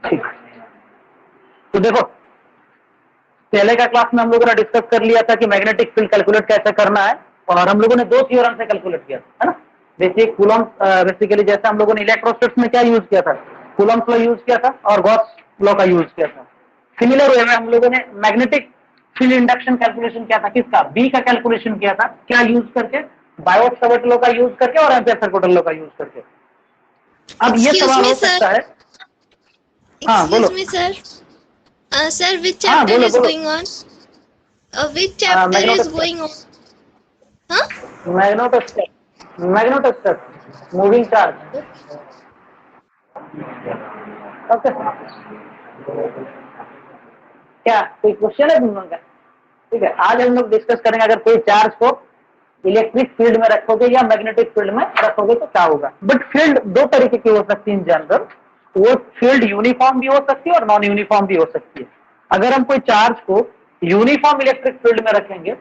ठीक, तो देखो पहले का क्लास में हम लोगों ने डिस्कस कर लिया था कि मैग्नेटिक फील्ड कैलकुलेट कैसे करना है, और हम लोगों ने दो थ्योरम से कैलकुलेट किया था, है ना। बेसिक कूलॉम, बेसिकली जैसे हम लोगों ने इलेक्ट्रोस्टैटिक्स में क्या यूज किया था, कूलॉम्स लॉ यूज किया था और गॉस लॉ का यूज किया था। सिमिलर वे में हम लोगों ने मैग्नेटिक फील्ड इंडक्शन कैलकुलेशन किया था, किसका, बी का कैलकुलेशन किया था, क्या यूज करके, बायोट-सावर्ट लॉ का यूज करके और एम्पीयर-सर्कुलर लॉ का यूज करके। अब ये एक्सक्यूज सवाल मी हो सर, सकता है, हाँ बोलो, excuse me sir, sir, which हाँ chapter बोलो is बोलो, going on? Which chapter is magnetostatics, going on? Huh? Magnetostatics, magnetostatics, moving charge. Okay, क्या कोई क्वेश्चन है तुम लोगों का? ठीक है, आज हम लोग डिस्कस करेंगे अगर कोई चार्ज को इलेक्ट्रिक फील्ड में रखोगे या मैग्नेटिक फील्ड में रखोगे तो क्या होगा। बट फील्ड दो तरीके की हो सकती है इन जनरल, वो फील्ड यूनिफॉर्म भी हो सकती है और नॉन यूनिफॉर्म भी हो सकती है। अगर हम कोई चार्ज को यूनिफॉर्म इलेक्ट्रिक फील्ड में रखेंगे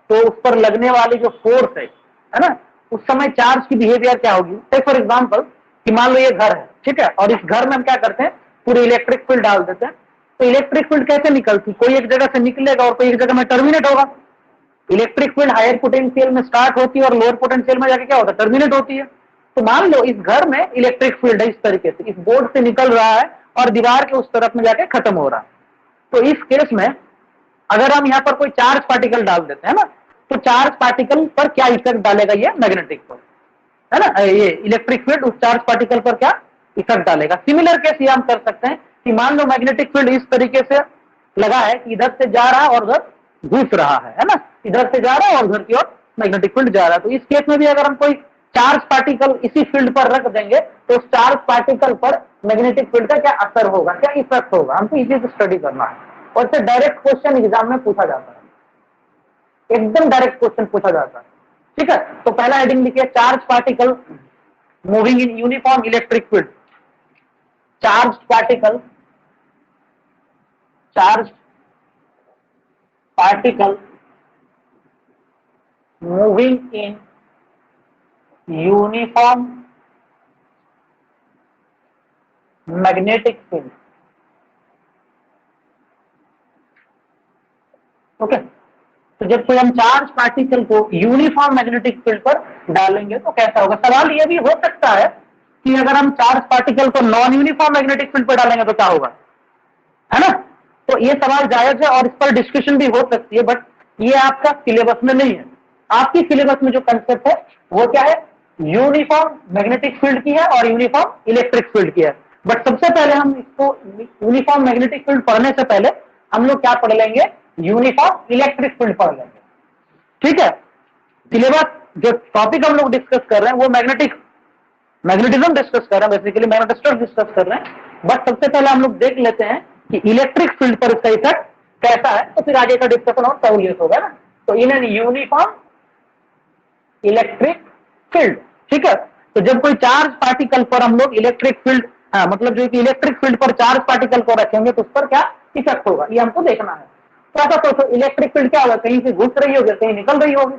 तो उस पर लगने वाली जो फोर्स है ना, उस समय चार्ज की बिहेवियर क्या होगी। टेक फॉर एग्जाम्पल कि मान लो ये घर है, ठीक है, और इस घर में हम क्या करते हैं, पूरी इलेक्ट्रिक फील्ड डाल देते हैं। तो इलेक्ट्रिक फील्ड कैसे निकलती, कोई एक जगह से निकलेगा और कोई एक जगह में टर्मिनेट होगा। इलेक्ट्रिक फील्ड हायर पोटेंशियल में स्टार्ट होती है और लोअर पोटेंशियल में जाके क्या होता है, टर्मिनेट होती है। तो मान लो इस घर में इलेक्ट्रिक फील्ड है, इस तरीके से इस बोर्ड से निकल रहा है और दीवार के उस तरफ में जाके खत्म हो रहा है। तो इस केस में अगर हम यहाँ पर कोई चार्ज पार्टिकल डाल देते हैं ना, तो चार्ज पार्टिकल पर क्या इफेक्ट डालेगा, ये मैग्नेटिक पर, है ना, ये इलेक्ट्रिक फील्ड उस चार्ज पार्टिकल पर क्या इफेक्ट डालेगा। सिमिलर केस ये हम कर सकते हैं कि मान लो मैग्नेटिक फील्ड इस तरीके से लगा है कि इधर से जा रहा है और उधर घूस रहा है ना, इधर से जा रहा है और उधर की ओर मैग्नेटिक फील्ड जा रहा है। तो इस केस में भी अगर हम कोई चार्ज पार्टिकल इसी फील्ड पर रख देंगे तो उस चार्ज पार्टिकल पर मैग्नेटिक फील्ड का क्या असर होगा, क्या इफेक्ट होगा, हमको इसी से स्टडी करना है। और इससे डायरेक्ट क्वेश्चन एग्जाम में पूछा जाता है, एकदम डायरेक्ट क्वेश्चन पूछा जाता है। ठीक है, तो पहला हेडिंग लिखिए, charge particle moving in uniform electric field. Charge particle, charge particle moving in uniform magnetic field. Okay, तो जब कोई हम चार्ज पार्टिकल को यूनिफॉर्म मैग्नेटिक फील्ड पर डालेंगे तो कैसा होगा। सवाल ये भी हो सकता है कि अगर हम चार्ज पार्टिकल को नॉन यूनिफॉर्म मैग्नेटिक फील्ड पर डालेंगे तो क्या होगा, है ना। तो ये सवाल जायज है और इस पर डिस्कशन भी हो सकती है, बट ये आपका सिलेबस में नहीं है। आपकी सिलेबस में जो कंसेप्ट है वो क्या है, यूनिफॉर्म मैग्नेटिक फील्ड की है और यूनिफॉर्म इलेक्ट्रिक फील्ड की है। बट सबसे पहले हम इसको यूनिफॉर्म मैग्नेटिक फील्ड पढ़ने से पहले हम लोग क्या पढ़ लेंगे, यूनिफॉर्म इलेक्ट्रिक फील्ड पढ़ लेंगे। ठीक है, सिलेबस जो टॉपिक हम लोग डिस्कस कर रहे हैं वो मैग्नेटिज्म डिस्कस कर रहे हैं, बेसिकली मैग्नेटोस्टैटिक्स डिस्कस कर रहे हैं। बट सबसे पहले हम लोग देख लेते हैं कि इलेक्ट्रिक फील्ड पर इसका इफेक्ट कैसा है, तो फिर आगे का डिस्कशन और सहूलियत होगा ना। तो in an uniform electric field, ठीक है, तो जब कोई चार्ज पार्टिकल पर हम लोग इलेक्ट्रिक फील्ड, मतलब जो कि इलेक्ट्रिक फील्ड पर चार्ज पार्टिकल को रखेंगे तो उस पर क्या इफेक्ट होगा, ये हमको देखना है। तो ऐसा सोचो, इलेक्ट्रिक फील्ड क्या होगा, कहीं से घुस रही होगी कहीं निकल रही होगी।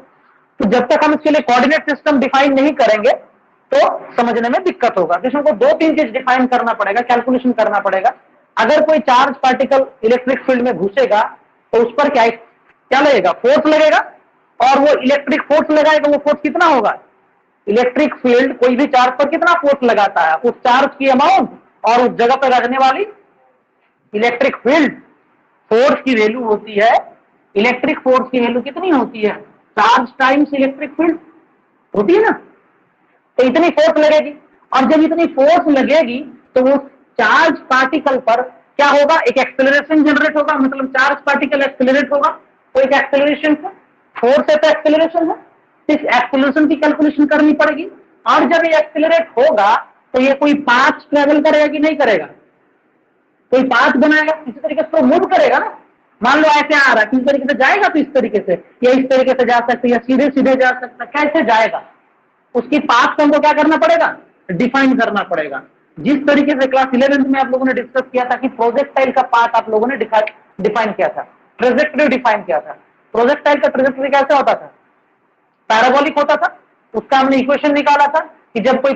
तो जब तक हम इसके लिए कोऑर्डिनेट सिस्टम डिफाइन नहीं करेंगे तो समझने में दिक्कत होगा। तो इसमें दो तीन चीज डिफाइन करना पड़ेगा, कैलकुलेशन करना पड़ेगा। अगर कोई चार्ज पार्टिकल इलेक्ट्रिक फील्ड में घुसेगा तो उस पर क्या क्या लगेगा, फोर्स लगेगा, और वो इलेक्ट्रिक फोर्स लगाएगा, वो फोर्स कितना होगा, इलेक्ट्रिक फील्ड कोई भी चार्ज पर कितना फोर्स लगाता है, उस चार्ज की अमाउंट और उस जगह पर लगने वाली इलेक्ट्रिक फील्ड, फोर्स की वैल्यू होती है, इलेक्ट्रिक फोर्स की वैल्यू कितनी होती है, चार्ज टाइम्स इलेक्ट्रिक फील्ड होती है ना। तो इतनी फोर्स लगेगी, और जब इतनी फोर्स लगेगी तो वो चार्ज पार्टिकल पर क्या होगा, एक एक्सेलरेशन जनरेट होगा, मतलब चार्ज पार्टिकल एक्सेलरेट होगा। तो एक एक्सेलरेशन से फोर्स है तो एक्सेलरेशन है, इस एक्सेलरेशन की कैलकुलेशन करनी पड़ेगी। और जब ये एक्सेलरेट होगा तो ये कोई पाथ ट्रेवल करेगा कि नहीं करेगा, कोई पाथ बनाएगा, इसी तरीके से मूव करेगा ना। मान लो ऐसे आ रहा है, किस तरीके से जाएगा, तो इस तरीके से, या इस तरीके से जा सकते, या सीधे सीधे जा सकता, कैसे जाएगा, उसकी पाथ को हमको क्या करना पड़ेगा, डिफाइन करना पड़ेगा। जिस तरीके से क्लास 11th में आप लोगों ने डिस्कस किया था कि प्रोजेक्टाइल का पाथ आप लोगों ने डिफाइन किया था, ट्रेजेक्टरी डिफाइन किया था। प्रोजेक्टाइल का ट्रेजेक्टरी कैसे होता था, पैराबोलिक होता था। उसका हमने इक्वेशन निकाला था कि जब कोई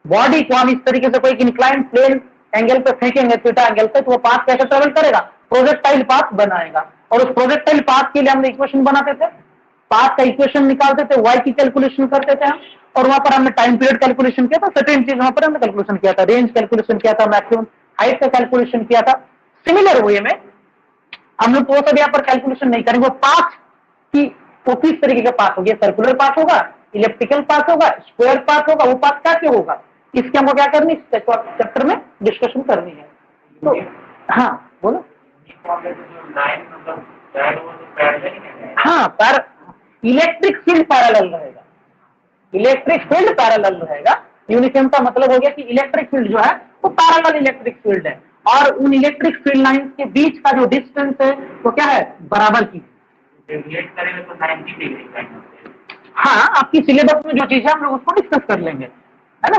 बॉडी को हम इस तरीके से कोई इंक्लाइन प्लेन एंगल पे फेंकेंगे, थीटा एंगल पे, तो वो पाथ कैसे ट्रेवल करेगा, प्रोजेक्टाइल पाथ बनाएगा। और उस प्रोजेक्टाइल पाथ के लिए हमने इक्वेशन बनाते थे, पाथ का इक्वेशन निकालते थे, वाई की कैलकुलेशन करते थे हम, और वहां पर हमने टाइम पीरियड कैलकुलेशन किया था, सर्टेन चीज वहां पर हमने कैलकुलेशन किया था, रेंज कैलकुलेशन किया था, मैक्सिमम हाइट का कैलकुलेशन किया था। सिमिलर वे में हम लोग वो सब यहाँ पर कैलकुलेशन नहीं करेंगे। वो पाथ की वो किस तरीके का पाथ होगा, सर्कुलर पाथ होगा, इलेप्टिकल पाथ होगा, स्क्वायर पाथ होगा, वो पाथ क्या होगा, इसके हमको क्या करनी है, चैप्टर में डिस्कशन करनी है। तो हाँ बोलो। हाँ, पर इलेक्ट्रिक फील्ड पैरेलल रहेगा, इलेक्ट्रिक फील्ड पैरेलल रहेगा। यूनिफॉर्म का मतलब हो गया कि इलेक्ट्रिक फील्ड जो है वो पैरेलल इलेक्ट्रिक फील्ड है, और उन इलेक्ट्रिक फील्ड लाइंस के बीच का जो डिस्टेंस है वो क्या है, बराबर की। करेंगे तो 90 डिग्री। हाँ, आपकी सिलेबस में जो चीज है हम लोग उसको डिस्कस कर लेंगे, है ना।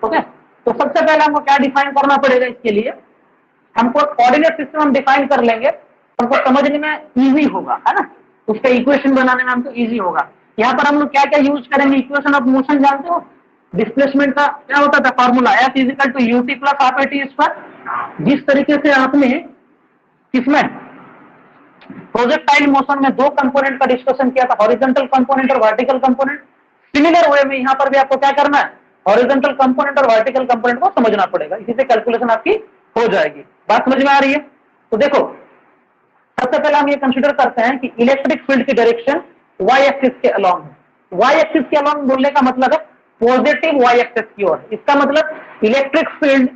ओके, तो सबसे पहले हमको क्या डिफाइन करना पड़ेगा, इसके लिए हमको कोऑर्डिनेट सिस्टम हम डिफाइन कर लेंगे, हमको समझने में इजी होगा, है ना, उसका इक्वेशन बनाने में हमको इजी होगा। यहाँ पर हम लोग क्या क्या यूज करेंगे, इक्वेशन ऑफ मोशन जानते हो, डिस्प्लेसमेंट का क्या होता था formula, F is equal to U T plus half T square. जिस तरीके से आपने किसमें प्रोजेक्टाइल मोशन में दो कंपोनेंट का डिस्कशन किया था, हॉरिजॉन्टल कंपोनेंट और वर्टिकल कंपोनेंट, सिमिलर वे में यहाँ पर भी आपको क्या करना है, हॉरिजॉन्टल कंपोनेंट और वर्टिकल कंपोनेंट को समझना पड़ेगा, इसी से कैलकुलेशन आपकी हो जाएगी। बात समझ में आ रही है। तो देखो सबसे पहले हम ये कंसीडर करते हैं कि इलेक्ट्रिक फील्ड की डायरेक्शन वाई एक्सिस के अलोंग है। वाई एक्सिस के अलोंग बोलने का मतलब है पॉजिटिव वाई एक्सिस की ओर। इसका मतलब इलेक्ट्रिक फील्ड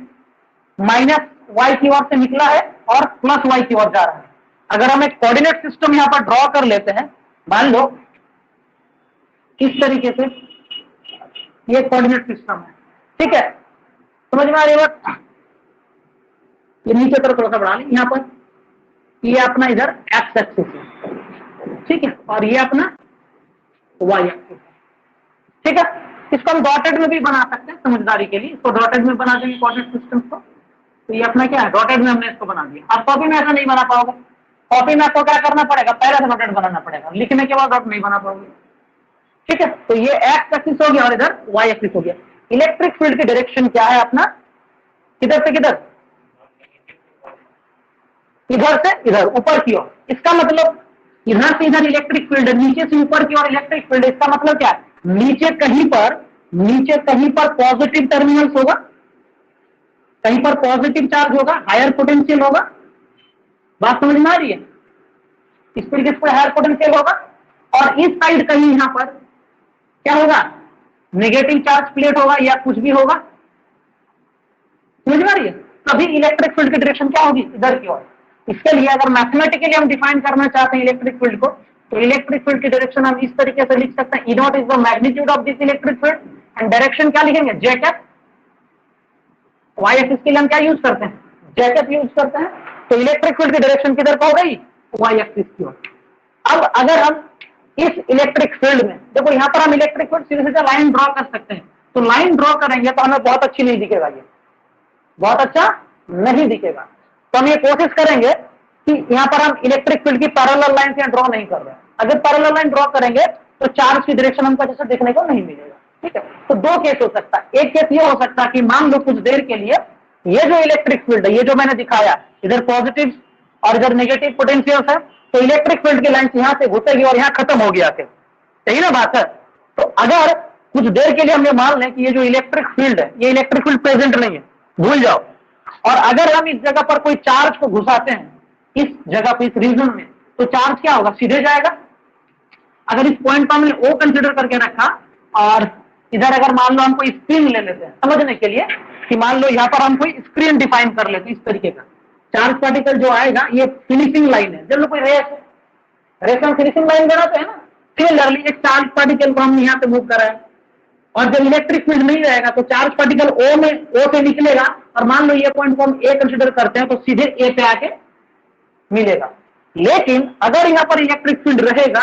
माइनस वाई की ओर से निकला है और प्लस वाई की ओर जा रहा है। अगर हम एक कोऑर्डिनेट सिस्टम यहां पर ड्रॉ कर लेते हैं, मान लो किस तरीके से ये कोऑर्डिनेट सिस्टम है, ठीक है, समझ में आ रही बात। ये नीचे तरफ थोड़ा सा बढ़ा लें, यहां पर ये अपना इधर एक्स एक्सिस है, ठीक है, और ये अपना वाई एक्सिस है, ठीक है। इसको हम डॉटेड में भी बना सकते हैं समझदारी के लिए, इसको डॉटेड में बना देंगे कोऑर्डिनेट सिस्टम को। तो ये अपना क्या है, डॉटेड में हमने इसको बना दिया। आप कॉपी में ऐसा नहीं बना पाओगे, कॉपी में आपको क्या करना पड़ेगा, पहले से डॉटेड बनाना पड़ेगा, लिखने के बाद डॉट नहीं बना पाओगे, ठीक है। तो ये एक्स एक्सिस हो गया और इधर वाई एक्सिस हो गया। इलेक्ट्रिक फील्ड की डायरेक्शन क्या है अपना, किधर से किधर, इधर से इधर, ऊपर की ओर। इसका मतलब इधर से इधर इलेक्ट्रिक फील्ड है, नीचे से ऊपर की ओर इलेक्ट्रिक फील्ड। इसका मतलब क्या है, नीचे कहीं पर पॉजिटिव टर्मिनल्स होगा, कहीं पर पॉजिटिव चार्ज होगा, हायर पोटेंशियल होगा। बात समझ में आ रही है। इस तरीके से हायर पोटेंशियल होगा, और इस साइड कहीं यहां पर क्या होगा, नेगेटिव चार्ज प्लेट होगा या कुछ भी होगा। समझ में आ रही है। तभी इलेक्ट्रिक फील्ड की डायरेक्शन क्या होगी, इधर की ओर। इसके लिए अगर मैथमेटिकली हम डिफाइन करना चाहते हैं इलेक्ट्रिक फील्ड को, तो इलेक्ट्रिक फील्ड की डायरेक्शन हम इस तरीके से लिख सकते हैं, E not is the magnitude of this electric field, and direction क्या लिखेंगे, जेकेट। वाई एक्सिस के लिए हम क्या यूज करते हैं, जेकेट यूज करते हैं। तो इलेक्ट्रिक फील्ड की डायरेक्शन किधर को हो गई, वाई एक्सिस की ओर। अब अगर हम इस इलेक्ट्रिक फील्ड में देखो, यहां पर हम इलेक्ट्रिक फील्ड सीधे सीधे लाइन ड्रॉ कर सकते हैं। तो लाइन ड्रॉ करेंगे तो हमें बहुत अच्छी नहीं दिखेगा, ये बहुत अच्छा नहीं दिखेगा। तो हम ये कोशिश करेंगे कि यहां पर हम इलेक्ट्रिक फील्ड की पैरेलल लाइन से ड्रॉ नहीं कर रहे हैं। अगर पैरेलल लाइन ड्रॉ करेंगे तो चार्ज की डायरेक्शन हमको जैसे देखने को नहीं मिलेगा, ठीक है। तो दो केस हो सकता है। एक केस ये हो सकता है कि मान लो कुछ देर के लिए ये जो इलेक्ट्रिक फील्ड है, ये जो मैंने दिखाया, इधर पॉजिटिव और इधर नेगेटिव पोटेंशियल है, तो इलेक्ट्रिक फील्ड की लाइन यहां से घुसेगी और यहां खत्म होगी आके, सही ना बात है। तो अगर कुछ देर के लिए हम ये मान लें कि ये जो इलेक्ट्रिक फील्ड है, ये इलेक्ट्रिक फील्ड प्रेजेंट नहीं है, भूल जाओ। और अगर हम इस जगह पर कोई चार्ज को घुसाते हैं, इस जगह पे, इस रीजन में, तो चार्ज क्या होगा, सीधे जाएगा। अगर इस पॉइंट पर हमने ओ कंसिडर करके रखा, और इधर अगर मान लो हम कोई स्क्रीन ले लेते हैं समझने के लिए, कि मान लो यहाँ पर हम कोई स्क्रीन डिफाइन कर लेते हैं, इस तरीके का चार्ज पार्टिकल जो आएगा, ये फिनिशिंग लाइन है। जब कोई रेस हम फिनिशिंग लाइन बनाते हैं ना, सिमिलरली एक चार्ज पार्टिकल को हम यहाँ पे मूव करा है, और जब इलेक्ट्रिक फील्ड नहीं रहेगा तो चार्ज पार्टिकल ओ से निकलेगा, और मान लो ये पॉइंट को हम ए कंसिडर करते हैं, तो सीधे ए पे आके मिलेगा। लेकिन अगर यहाँ पर इलेक्ट्रिक फील्ड रहेगा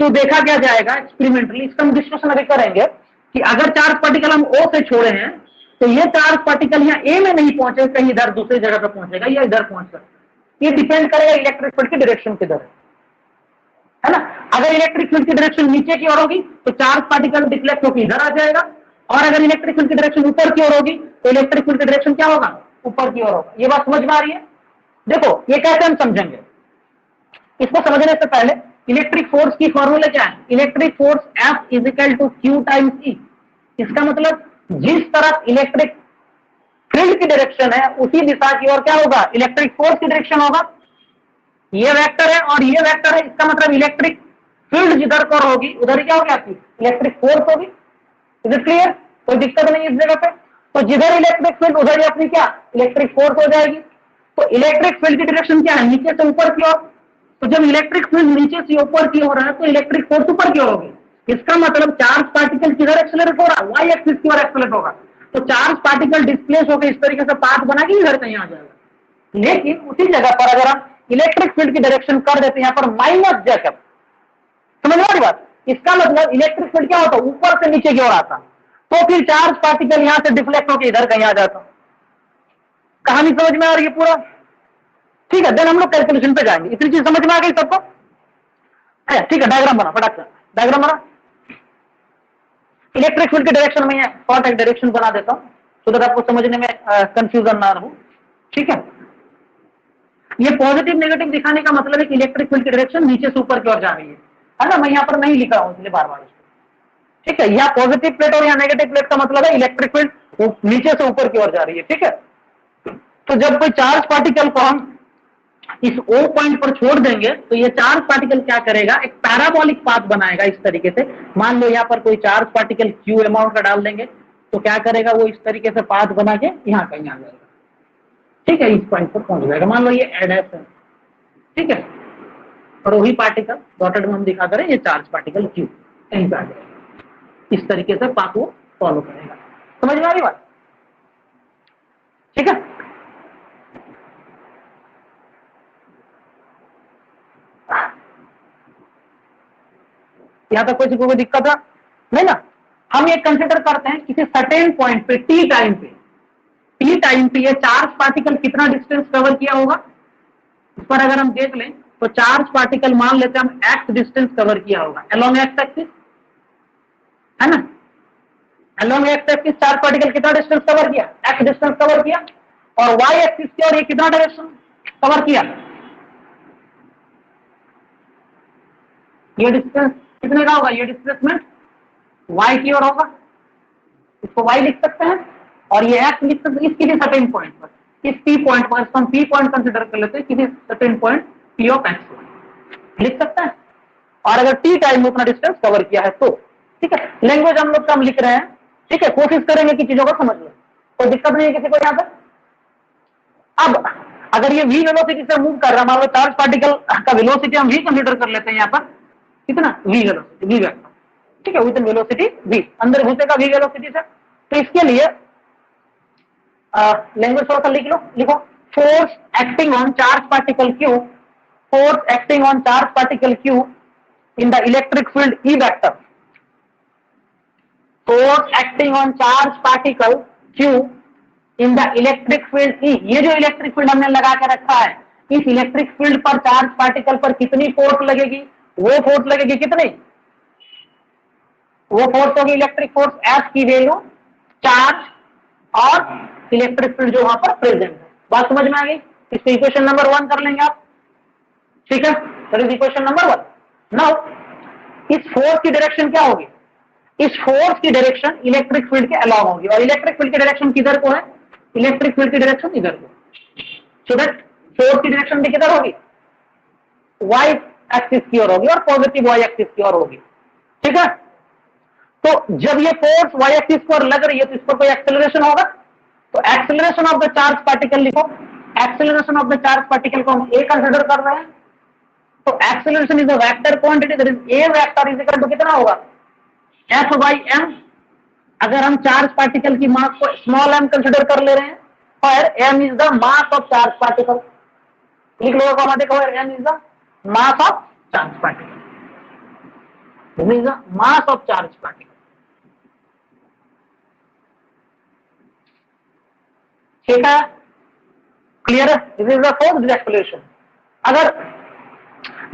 तो देखा क्या जाएगा एक्सपेरिमेंटली, इसका हम डिस्कशन अभी करेंगे, कि अगर चार्ज पार्टिकल हम ओ से छोड़े हैं तो ये चार्ज पार्टिकल यहाँ ए में नहीं पहुंचे, कहीं इधर दूसरी जगह पर पहुंचेगा या इधर पहुंचेगा। ये डिपेंड करेगा इलेक्ट्रिक फील्ड की डायरेक्शन किधर है ना। अगर इलेक्ट्रिक फील्ड की डायरेक्शन नीचे की ओर होगी तो चार्ज पार्टिकल डिफ्लेक्ट होकर इधर आ जाएगा, और अगर इलेक्ट्रिक फील्ड की डायरेक्शन ऊपर की ओर होगी तो इलेक्ट्रिक फील्ड की डायरेक्शन क्या होगा, ऊपर की ओर होगा। ये बात समझ में आ रही है? देखो ये कैसे हम समझेंगे, इसको समझने से पहले इलेक्ट्रिक फोर्स की फॉर्मूला क्या है, electric force F is equal to Q times E। इसका मतलब जिस तरफ इलेक्ट्रिक फील्ड की डायरेक्शन है उसी दिशा की ओर क्या होगा, इलेक्ट्रिक फोर्स की डायरेक्शन होगा। ये वेक्टर है और ये वेक्टर है, इसका मतलब इलेक्ट्रिक फील्ड जिधर पर होगी उधर क्या होगी आपकी इलेक्ट्रिक फोर्स होगी। Is it clear? कोई दिक्कत नहीं इस जगह पे। तो जिधर इलेक्ट्रिक फील्ड उधर ही अपनी क्या इलेक्ट्रिक फोर्स हो जाएगी। तो इलेक्ट्रिक फील्ड की डायरेक्शन क्या है, नीचे से ऊपर की ओर। तो जब इलेक्ट्रिक फील्ड नीचे से ऊपर की ओर है तो इलेक्ट्रिक फोर्स ऊपर की ओर होगी। इसका मतलब चार्ज पार्टिकल किधर एक्सेलरेट हो रहा है, वाई एक्सिस की ओर एक्सेलरेट होगा। तो चार्ज पार्टिकल डिस्प्लेस होकर इस तरीके से पाथ बना के इधर कहीं आ जाएगा। लेकिन उसी जगह पर अगर हम इलेक्ट्रिक फील्ड की डायरेक्शन कर देते हैं यहाँ पर माइनस जैकब, समझ में आ रही बात? इसका मतलब इलेक्ट्रिक फील्ड क्या होता है, ऊपर से नीचे की ओर आता, तो फिर चार्ज पार्टिकल यहां से डिफ्लेक्ट होकर इधर कहीं आ जाता। कहानी समझ में आ रही है पूरा? ठीक है, देन हम लोग कैलकुलेशन पे जाएंगे। इतनी चीज समझ में आ गई सबको? ठीक है, डायग्राम बना फटाक से, डायग्राम बना। इलेक्ट्रिक फील्ड की डायरेक्शन में शॉर्ट एक डायरेक्शन बना देता हूं तो दैट आपको समझने में कंफ्यूजन ना हो। ठीक है, ये पॉजिटिव नेगेटिव दिखाने का मतलब है कि इलेक्ट्रिक फील्ड की डायरेक्शन नीचे से ऊपर की ओर जा रही है ना। मैं यहाँ पर नहीं लिखा हूं इसलिए बार बार। ठीक है, यहाँ पॉजिटिव प्लेट और यहाँ नेगेटिव प्लेट का मतलब है इलेक्ट्रिक फील्ड नीचे से ऊपर की ओर जा रही है। ठीक है, तो जब कोई चार्ज पार्टिकल को हम इस O पॉइंट पर छोड़ देंगे तो ये चार्ज पार्टिकल क्या करेगा, एक पैराबोलिक पाथ बनाएगा इस तरीके से। मान लो यहाँ पर कोई चार्ज पार्टिकल Q अमाउंट का डाल देंगे तो क्या करेगा, वो इस तरीके से पाथ बना के यहाँ कहीं आ जाएगा। ठीक है, इस पॉइंट पर पहुंच जाएगा। मान लो ये एडएस है, ठीक है, और वही पार्टिकल डॉटेड में हम दिखा करें ये चार्ज पार्टिकल Q कहीं पे आ जाएगा। इस तरीके से पाथ वो फॉलो करेगा। समझ में आ रही बात? ठीक है, यहां तक कोई दिक्कत है नहीं ना? हम ये कंसिडर करते हैं किसी सर्टेन पॉइंट पे टी टाइम पे ये चार्ज पार्टिकल कितना डिस्टेंस कवर किया होगा। इस पर अगर हम देख लें तो चार्ज पार्टिकल मान लेते हैं हम एक्स डिस्टेंस कवर किया होगा अलोंग एक्स एक्सिस, है ना। Along x axis charge particle कितना डिस्टेंस कवर किया, एक्स डिस्टेंस कवर किया। और वाई एक्सिस की और ये कितना डायरेक्शन कवर किया, ये डिस्टेंस कितने का होगा, ये डिस्प्लेसमेंट y की ओर होगा। इसको y लिख सकते हैं और ये x लिख सकते हैं। किसी सर्टेन पॉइंट पर, इस p पॉइंट पर हम p पॉइंट कंसीडर कर लेते हैं, किसी certain point p of x लिख सकते हैं। और अगर t टाइम में उतना डिस्टेंस कवर किया है तो ठीक है। लैंग्वेज हम लोग कम लिख रहे हैं, ठीक है, कोशिश करेंगे कि चीजों को समझ लें, कोई दिक्कत नहीं है किसी को यहाँ पर। अब अगर ये v वेलोसिटी से मूव कर रहा है, मान लो चार्ज पार्टिकल का वेलोसिटी हम v कंसीडर कर लेते हैं यहाँ पर, कितना v वेलोसिटी, v वेक्टर, ठीक है, विद वेलोसिटी v, अंदर घुसेगा v वेलोसिटी से। तो इसके लिए लैंग्वेज थोड़ा सा लिखो, force acting on charge particle q, force acting on charge particle q in the electric field E vector, force acting on charge particle q in the electric field E। ये जो electric field हमने लगा के रखा है, इस electric field पर charge particle पर कितनी फोर्स लगेगी, वो फोर्स लगेगी कितनी, वो फोर्स होगी इलेक्ट्रिक फोर्स F की वैल्यू चार्ज और इलेक्ट्रिक फील्ड जो वहां पर प्रेजेंट है। बात समझ में आ गई? इसको इक्वेशन नंबर 1 कर लेंगे आप, ठीक है। That is equation number 1। Now इस फोर्स की डायरेक्शन क्या होगी, इस फोर्स की डायरेक्शन इलेक्ट्रिक फील्ड के अलाउ होगी। और इलेक्ट्रिक फील्ड की डायरेक्शन किधर को है, इलेक्ट्रिक फील्ड की डायरेक्शन इधर को। सो दैट फोर्स की डायरेक्शन भी किधर होगी, y एक्सिस की ओर होगी और पॉजिटिव y एक्सिस की ओर होगी, ठीक है। तो जब ये फोर्स y एक्सिस की ओर लग रही है तो इस पर कोई एक्सेलरेशन होगा। तो acceleration of the charge particle लिखो, acceleration of the charge particle को हम a कंसीडर कर रहे हैं। तो acceleration is a vector quantity, that is a vector is equal to कितना होगा, f by m। अगर हम चार्ज पार्टिकल की मास को स्मॉल m कंसीडर कर ले रहे हैं, और m is the mass of charge particle, लिख लो को देखो, m is the mass of charge particle, this is the mass of charge particle, ठीक है, क्लियर है। This is the force, this acceleration. अगर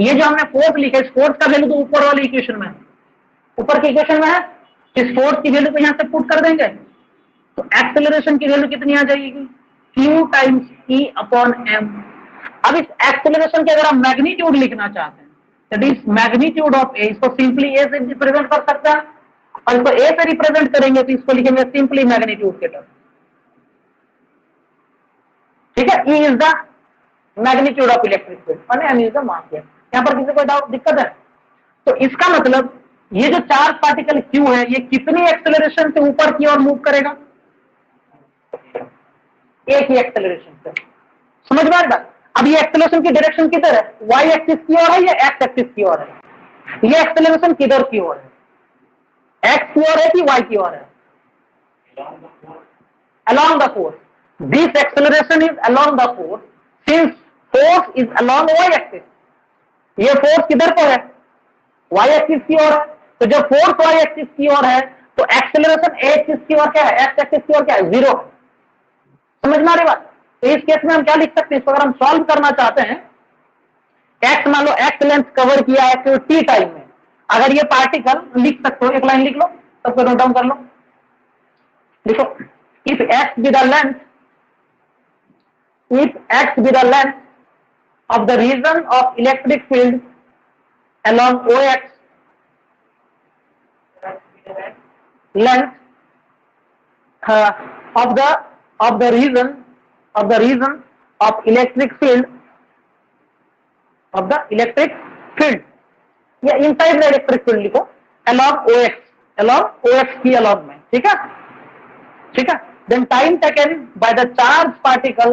ये जो हमने फोर्स लिखा है, इस फोर्स का वैल्यू तो ऊपर वाली इक्वेशन में है, ऊपर की इक्वेशन में है, इस फोर्स की वैल्यू को यहां से पुट कर देंगे तो एक्सेलरेशन की वैल्यू कितनी आ जाएगी, q times e upon m। अब इस एक्सेलरेशन के अगर हम मैग्नीट्यूड लिखना चाहते हैं, दैट इज मैग्नीट्यूड ऑफ ए, इसको सिंपली ए से रिप्रेजेंट कर सकते हैं, और इसको ए से रिप्रेजेंट करेंगे तो इसको लिखेंगे सिंपली मैग्नीट्यूड के टर्म। ठीक है, E is the magnitude of electric field, माने m इज द मास। यहां पर किसी को डाउट दिक्कत है? तो इसका मतलब ये जो चार्ज पार्टिकल Q है ये कितनी एक्सेलरेशन से ऊपर की ओर मूव करेगा, एक ही एक्सेलरेशन से। समझ में आ रहा? अब ये एक्सेलरेशन की डायरेक्शन किधर है, y एक्सिस की ओर है या x एक्सिस की ओर है? ये एक्सेलरेशन किधर की ओर है, x की ओर है कि y की ओर है? Along the force. This acceleration is along the force. Since force is along y axis, ये फोर्स किधर पर है, y एक्सिस की ओर है। तो जब फोर्स y एक्सिस की ओर है तो एक्सेलरेशन a एक्सिस की ओर क्या है, x एक्सिस की ओर क्या है, 0। समझ में आ रही बात? तो इस केस में हम क्या लिख सकते हैं, इसको अगर हम सॉल्व करना चाहते हैं, x मान लो x लेंथ कवर किया है तो t टाइम में, अगर ये पार्टिकल लिख सकते हो, एक लाइन लिख लो, सबको नोट डाउन कर लो। देखो, if x be the length of the region of electric field along OX, length of the region of electric field या इनसाइड द इलेक्ट्रिक फील्ड लिखो, along OX की along में। ठीक है, ठीक है। Then time taken by the charge particle,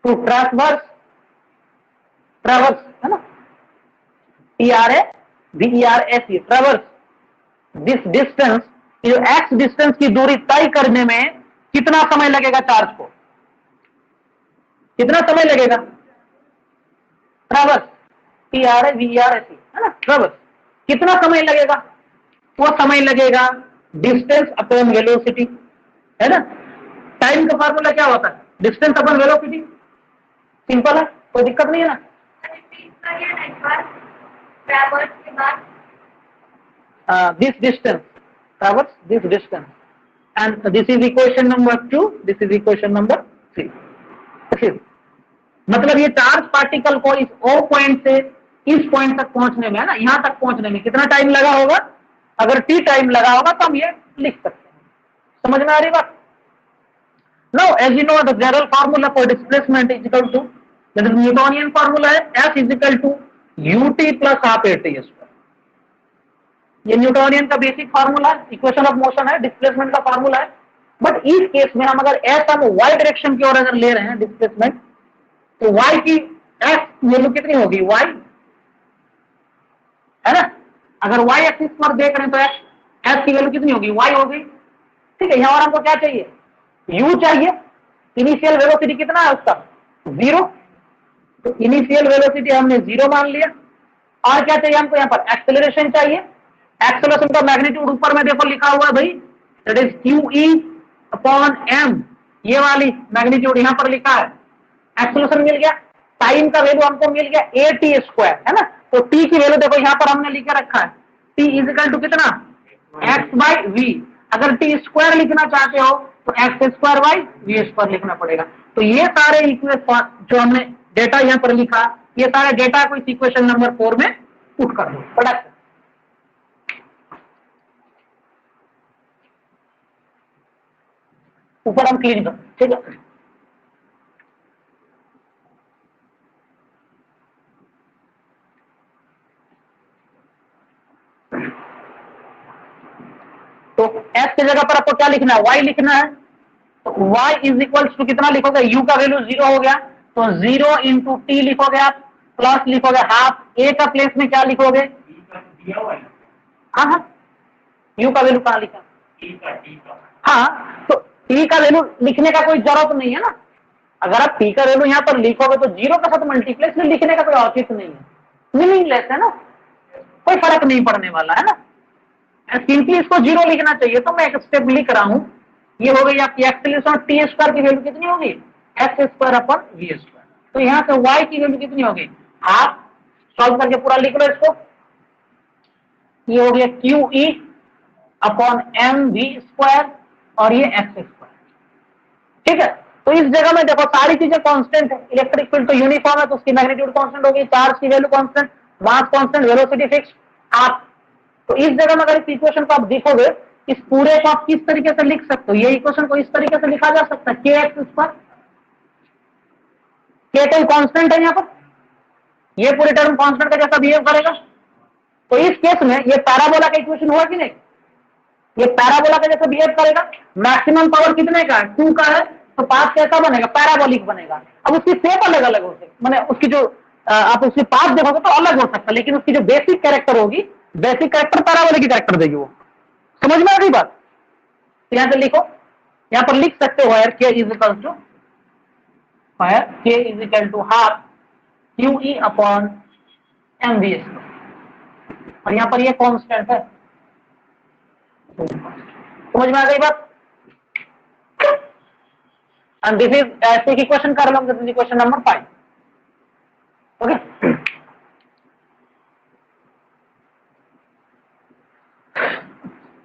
to traverse है ना, TRAVERSE, traverse this distance, ये x डिस्टेंस की दूरी तय करने में कितना समय लगेगा, चार्ज को कितना समय लगेगा, ट्रैवर्स TRAVERSE है ना, ट्रैवर्स कितना समय लगेगा, वो समय लगेगा डिस्टेंस अपॉन वेलोसिटी, है ना। टाइम का फार्मूला क्या होता है, डिस्टेंस अपॉन वेलोसिटी, सिंपल है, कोई दिक्कत नहीं है ना। This distance, traverse this distance, and this is equation number 2, this is equation number 3। मतलब ये चार्ज पार्टिकल को इस O पॉइंट से इस पॉइंट तक पहुंचने में, है ना, यहां तक पहुंचने में कितना टाइम लगा होगा, अगर t टाइम लगा होगा तो हम ये लिख सकते हैं। समझ में आ रही बात? Now as you know the general formula for displacement is equal to, that is Newtonian formula है, F is equal to ut plus half at square। ये न्यूटोनियन का बेसिक फार्मूला है, इक्वेशन ऑफ मोशन है, displacement का formula है। But इस case में हम अगर एस हम y डायरेक्शन की ओर अगर ले रहे हैं डिस्प्लेसमेंट, तो y की एस वैल्यू कितनी होगी, y है ना, अगर y एक्सिस पर देख रहे हैं तो एस की वैल्यू कितनी होगी, y होगी। ठीक है, यहाँ और हमको क्या चाहिए, u चाहिए। इनिशियल वेलोसिटी कितना है उसका, 0, तो इनिशियल वेलोसिटी हमने 0 मान लिया। और क्या चाहिए हमको, यहाँ पर एक्सेलरेशन चाहिए। एक्सेलरेशन का मैग्नीट्यूड ऊपर में देखो लिखा हुआ है भाई, that is QE upon m, ये वाली मैग्नीट्यूड यहाँ पर लिखा है। एक्सेलरेशन मिल गया, टाइम का वैल्यू हमको मिल गया AT², है ना। तो t की वैल्यू देखो यहाँ पर हमने लिख रखा है, t इज इक्वल टू कितना, x/v। अगर t² लिखना चाहते हो तो x²/v² लिखना पड़ेगा। तो ये सारे इक्वेशन जो हमने डेटा यहाँ पर लिखा, ये सारे डेटा को इस इक्वेशन नंबर 4 में पुट कर दो, प्रोडक्ट। ऊपर हम क्लीन कर, ठीक है। तो s की जगह पर आपको क्या लिखना है, y लिखना है। तो y इज इक्वल टू कितना लिखोगे, u का वैल्यू 0 हो गया, तो 0 इंटू टी लिखोगे आप, प्लस लिखोगे हाफ, a का प्लेस में क्या लिखोगे, हाँ u का वैल्यू कहाँ लिखा, हाँ, तो t का वैल्यू लिखने का कोई जरूरत नहीं है ना। अगर आप t का वैल्यू यहाँ पर लिखोगे तो 0 के साथ मल्टीप्लाई, इसलिए लिखने का कोई औचित्य नहीं है, मीनिंगलेस है ना, कोई फर्क नहीं पड़ने वाला है ना। सिंपली इसको 0 लिखना चाहिए, तो मैं एक स्टेप लिख रहा हूं। ये हो गई आपकी एक्सेलरेशन, t² की वैल्यू कितनी होगी, x² अपॉन v²। तो यहाँ से y की वैल्यू कितनी होगी, आप सॉल्व करके पूरा लिख लो इसको। ये हो गया Q E upon M V square और ये एक्स स्क्वायर। ठीक है, तो इस जगह में देखो सारी चीजें कांस्टेंट है, इलेक्ट्रिक फील्ड तो यूनिफॉर्म है तो उसकी मैग्नीट्यूड कांस्टेंट होगी, चार्ज की value constant, mass constant, velocity fix. आप तो इस जगह में अगर इस इक्वेशन को आप देखोगे, इस पूरे को आप किस तरीके से लिख सकते हो, ये इक्वेशन को इस तरीके से लिखा जा सकता है, के एक्स स्क्वायर, के कोई कांस्टेंट है यहाँ पर, ये पूरे टर्म कांस्टेंट का जैसा बिहेव करेगा। तो इस केस में ये पैराबोला का इक्वेशन हुआ कि नहीं, ये पैराबोला का जैसा बिहेव करेगा। मैक्सिमम पावर कितने का है, 2 का है, तो पाथ कैसा बनेगा, पैराबोलिक बनेगा। अब उसकी शेप अलग अलग हो सकती, मैंने उसकी जो आप उसकी पाथ देखोगे तो अलग हो सकता है, लेकिन उसकी जो बेसिक कैरेक्टर होगी, बेसिक कैरेक्टर पैराबोलिक की कैरेक्टर देगी वो। समझ में आ गई बात। तो यहां से लिखो, यहां पर लिख सकते हो wire K is equal to wire K is equal to half Q E upon M V square, और यहां पर ये कांस्टेंट है। समझ में आ गई बात। एंड दिस इज ऐसे की क्वेश्चन कर लो, this is question number 5। Okay,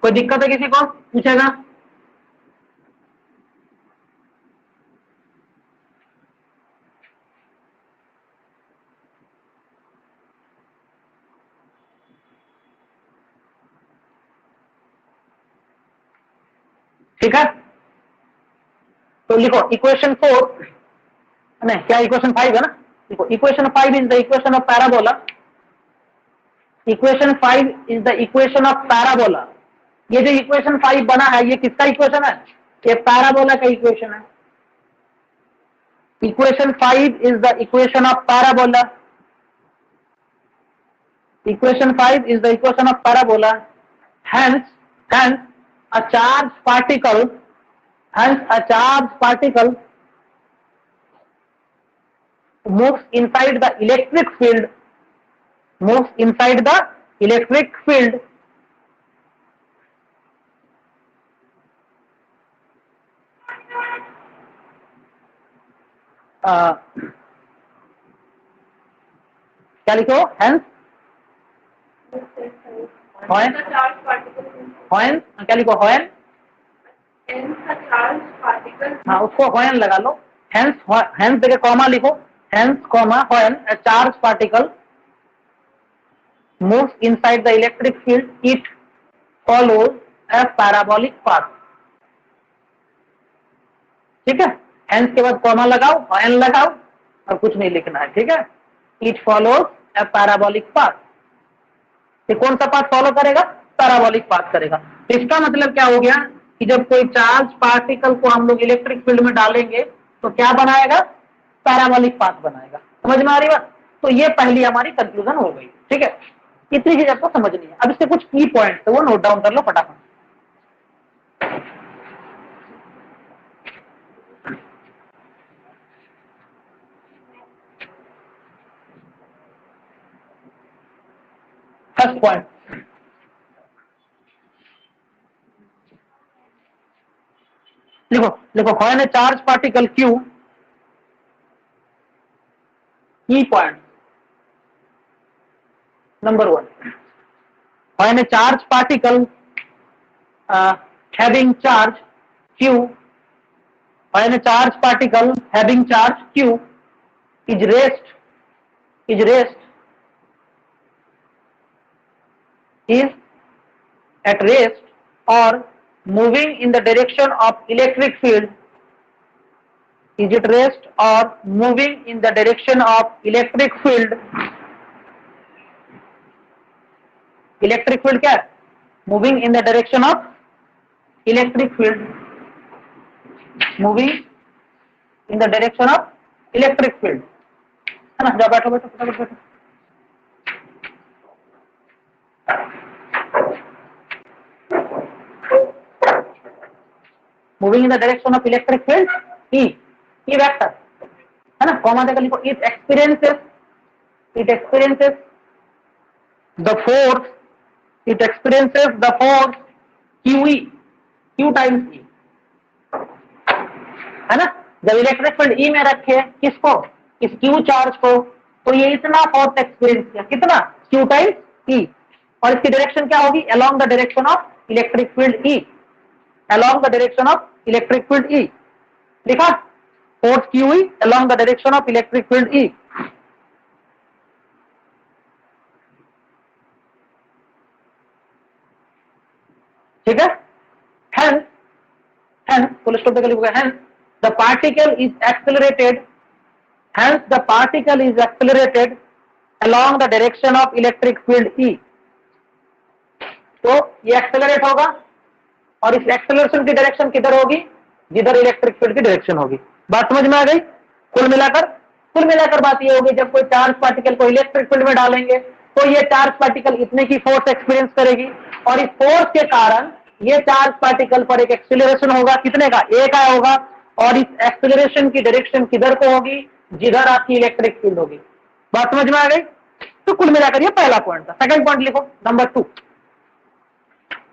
कोई दिक्कत है किसी को, पूछेगा। ठीक है, तो लिखो इक्वेशन 4, नहीं क्या इक्वेशन 5 है ना, देखो equation 5 is the equation of parabola, equation 5 is the equation of parabola. ये जो इक्वेशन 5 बना है ये किसका इक्वेशन है, ये पैराबोला का इक्वेशन है। Equation 5 is the equation of parabola, equation 5 is the equation of parabola. hence a charged particle, moves inside the electric field, क्या लिखो, hence क्या लिखो, हाँ उसको होयन लगा लो, हेंस देके कॉमा लिखो, हेंस कॉमा होयन a charged particle moves inside the electric field, it follows a parabolic path। ठीक है, हेंस के बाद कॉमा लगाओ, होयन लगाओ और कुछ नहीं लिखना है। ठीक है, it follows a parabolic path। ये कौन सा पाथ फॉलो करेगा, पैराबोलिक पाथ करेगा। तो इसका मतलब क्या हो गया कि जब कोई चार्ज पार्टिकल को हम लोग इलेक्ट्रिक फील्ड में डालेंगे तो क्या बनाएगा, पैराबोलिक पाथ बनाएगा। समझ में आ रही बात। तो ये पहली हमारी कंक्लूजन हो गई। ठीक है, इतनी चीज आपको समझनी है। अब इससे कुछ की पॉइंट है वो नोट डाउन कर लो फटाफट। फर्स्ट पॉइंट, लिखो when A charge particle Q, की point number 1, when A charge particle having charge Q, when a charge particle having charge Q is at rest or moving in the direction of electric field, is at rest or moving in the direction of electric field, electric field क्या है, moving in the direction of electric field, moving in the direction of electric field, है ना। जाओ बैठो बैठो फटाफट बैठो। Moving in the direction of electric field, E vector है ना, कॉमा देकर लिखो, it experiences the force q E, q times E, है ना। जब इलेक्ट्रिक फील्ड ई में रखे किसको, इस Q चार्ज को, तो ये इतना फोर्स एक्सपीरियंस किया, कितना, Q टाइम्स E, और इसकी डायरेक्शन क्या होगी, along the direction of electric field E, along the direction of electric field E, लिखा, force QE along the direction of electric field E। ठीक है, hence फुल स्टॉप देकर लिखोगे, hence the particle is accelerated, hence the particle is accelerated along the direction of electric field E। तो ये accelerate होगा और इस एक्सेलरेशन की डायरेक्शन किधर होगी, जिधर इलेक्ट्रिक फील्ड की डायरेक्शन होगी। बात समझ में आ गई? कुल मिलाकर बात ये होगी, जब कोई चार्ज पार्टिकल को इलेक्ट्रिक फील्ड में डालेंगे तो ये चार्ज पार्टिकल इतने की फोर्स एक्सपीरियंस करेगी, और इस फोर्स के कारण ये चार्ज पार्टिकल पर एक एक्सीलरेशन होगा, कितने का, ए का होगा, और इस एक्सीलरेशन की डायरेक्शन किधर को होगी, जिधर आपकी इलेक्ट्रिक फील्ड होगी। बात समझ में आ गई? तो कुल मिलाकर ये पहला पॉइंट था। सेकंड पॉइंट लिखो, नंबर 2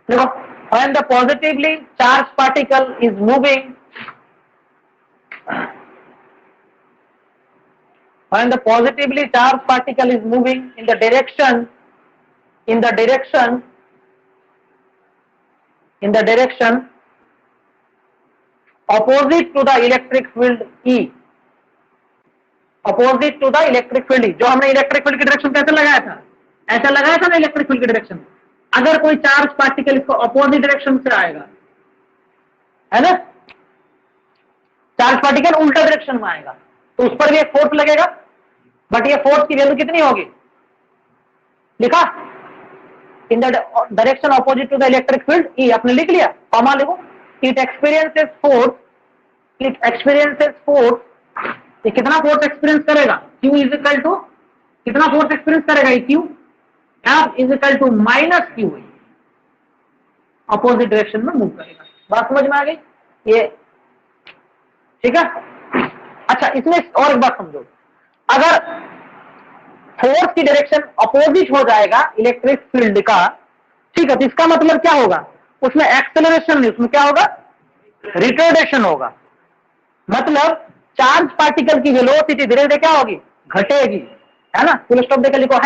देखो, when the positively charged particle is moving, when the positively charged particle is moving in the direction opposite to the electric field E, opposite to the electric field E, जो हमने electric field की direction कैसे लगाया था, ऐसा लगाया था ना इलेक्ट्रिक फील्ड की डायरेक्शन। अगर कोई चार्ज पार्टिकल इसको अपोजिट डायरेक्शन से आएगा, है ना, चार्ज पार्टिकल उल्टा डायरेक्शन में आएगा, तो उस पर भी एक फोर्स लगेगा, बट ये फोर्स की वैल्यू कितनी होगी, लिखा, in the direction opposite to the electric field E, आपने लिख लिया, कॉमा लिखो, इट एक्सपीरियंसेस फोर्स, ये कितना फोर्स एक्सपीरियंस करेगा, Q इज इक्वल टू, कितना फोर्स एक्सपीरियंस करेगा ये Q, F is equal to minus Q, opposite direction में मूव करेगा। बात समझ में आ गई ये? ठीक है। अच्छा, इसमें और एक बात समझो, अगर फोर्स की डायरेक्शन अपोजिट हो जाएगा इलेक्ट्रिक फील्ड का, ठीक है, तो इसका मतलब क्या होगा, उसमें एक्सेलरेशन नहीं, उसमें क्या होगा, रिटार्डेशन होगा। मतलब चार्ज पार्टिकल की वेलोसिटी धीरे धीरे क्या होगी, घटेगी, है ना। फुल स्टॉप देकर लिखो,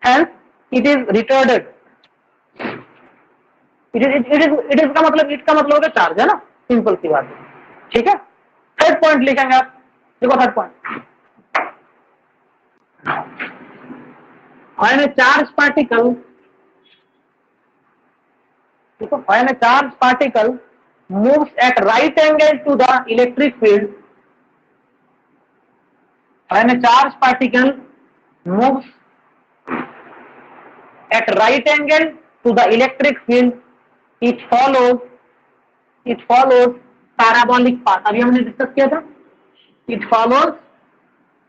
hence it is retarded, it is का मतलब होगा चार्ज, है ना, सिंपल सी बात है। ठीक है, थर्ड पॉइंट लिखेंगे आप, देखो third point, when a charge particle, when a charge particle moves at right angle to the electric field, when a charge particle moves at right angle to the electric field, it follows parabolic path। अभी हमने discuss किया था, it follows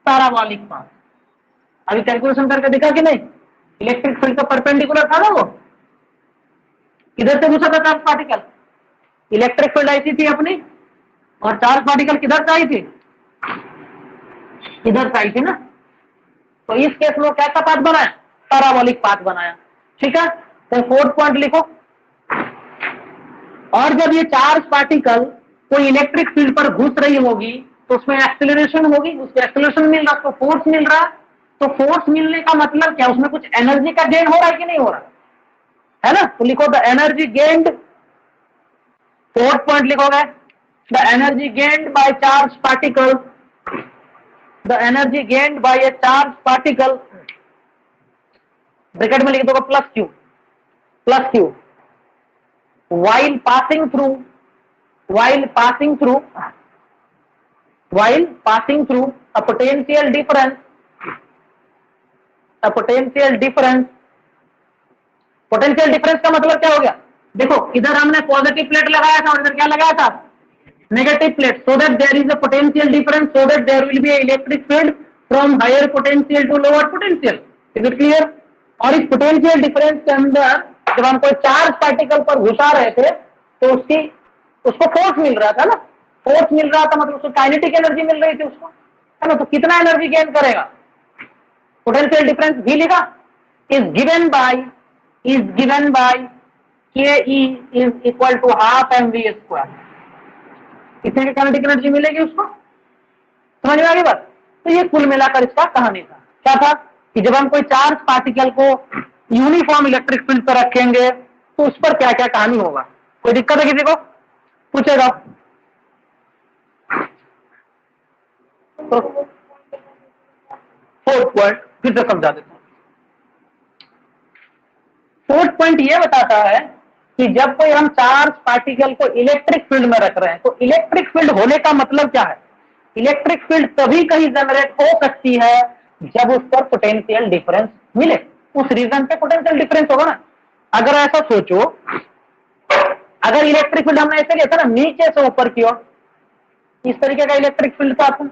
parabolic path। अभी calculation करके दिखा कि नहीं, electric field का परपेंडिकुलर था ना, वो किधर से घुसा था चार्ज पार्टिकल, इलेक्ट्रिक फील्ड ऐसी थी अपनी, और चार्ज पार्टिकल किधर से आई थी, इधर से आई थी ना। तो इस केस में कैसा पाथ बनाया, पैराबोलिक पाथ बनाया। ठीक है, तो फोर्थ पॉइंट लिखो, और जब ये चार्ज पार्टिकल कोई इलेक्ट्रिक फील्ड पर घुस रही होगी तो उसमें एक्सेलरेशन होगी, उसको एक्सेलरेशन मिल रहा, तो फोर्स मिल रहा, तो फोर्स मिलने का मतलब क्या, उसमें कुछ एनर्जी का गेन हो रहा है कि नहीं हो रहा है ना। तो लिखो the energy gained, fourth point लिखोगे, the energy gained by charge particle, the energy gained by a charge particle, bracket में लिख दोगे plus q, while passing through a potential difference, potential difference का मतलब क्या हो गया, देखो इधर हमने पॉजिटिव प्लेट लगाया था और इधर क्या लगाया था, negative plate, so that there is a potential difference, so that there will be a electric field from higher potential to lower potential. Is it clear? और इस पोटेंशियल डिफरेंस के अंदर जब हम कोई चार्ज पार्टिकल पर घुसा रहे थे तो उसको फोर्स मिल रहा था ना, फोर्स मिल रहा था मतलब उसको काइनेटिक एनर्जी मिल रही थी उसको, है ना। तो कितना एनर्जी गेन करेगा, पोटेंशियल डिफरेंस भी लिखा, is given by KE is equal to half mv square, कितने की काइनेटिक एनर्जी मिलेगी उसको, समझ में आ गई बात। तो ये कुल मिलाकर इसका कहानी था। क्या था कि जब हम कोई चार्ज पार्टिकल को यूनिफॉर्म इलेक्ट्रिक फील्ड पर रखेंगे तो उस पर क्या क्या कहानी होगा। कोई दिक्कत है किसी को, पूछेगा तो। फोर्थ पॉइंट फिर से समझा देता हूं। फोर्थ पॉइंट ये बताता है कि जब कोई हम चार्ज पार्टिकल को इलेक्ट्रिक फील्ड में रख रहे हैं तो इलेक्ट्रिक फील्ड होने का मतलब क्या है। इलेक्ट्रिक फील्ड तभी कहीं जनरेट हो सकती है जब उस पर पोटेंशियल डिफरेंस मिले, उस रीजन पे पोटेंशियल डिफरेंस होगा ना। अगर ऐसा सोचो, अगर इलेक्ट्रिक फील्ड हमने ऐसे लिया था ना नीचे से ऊपर की ओर, इस तरीके का इलेक्ट्रिक फील्ड था अपना,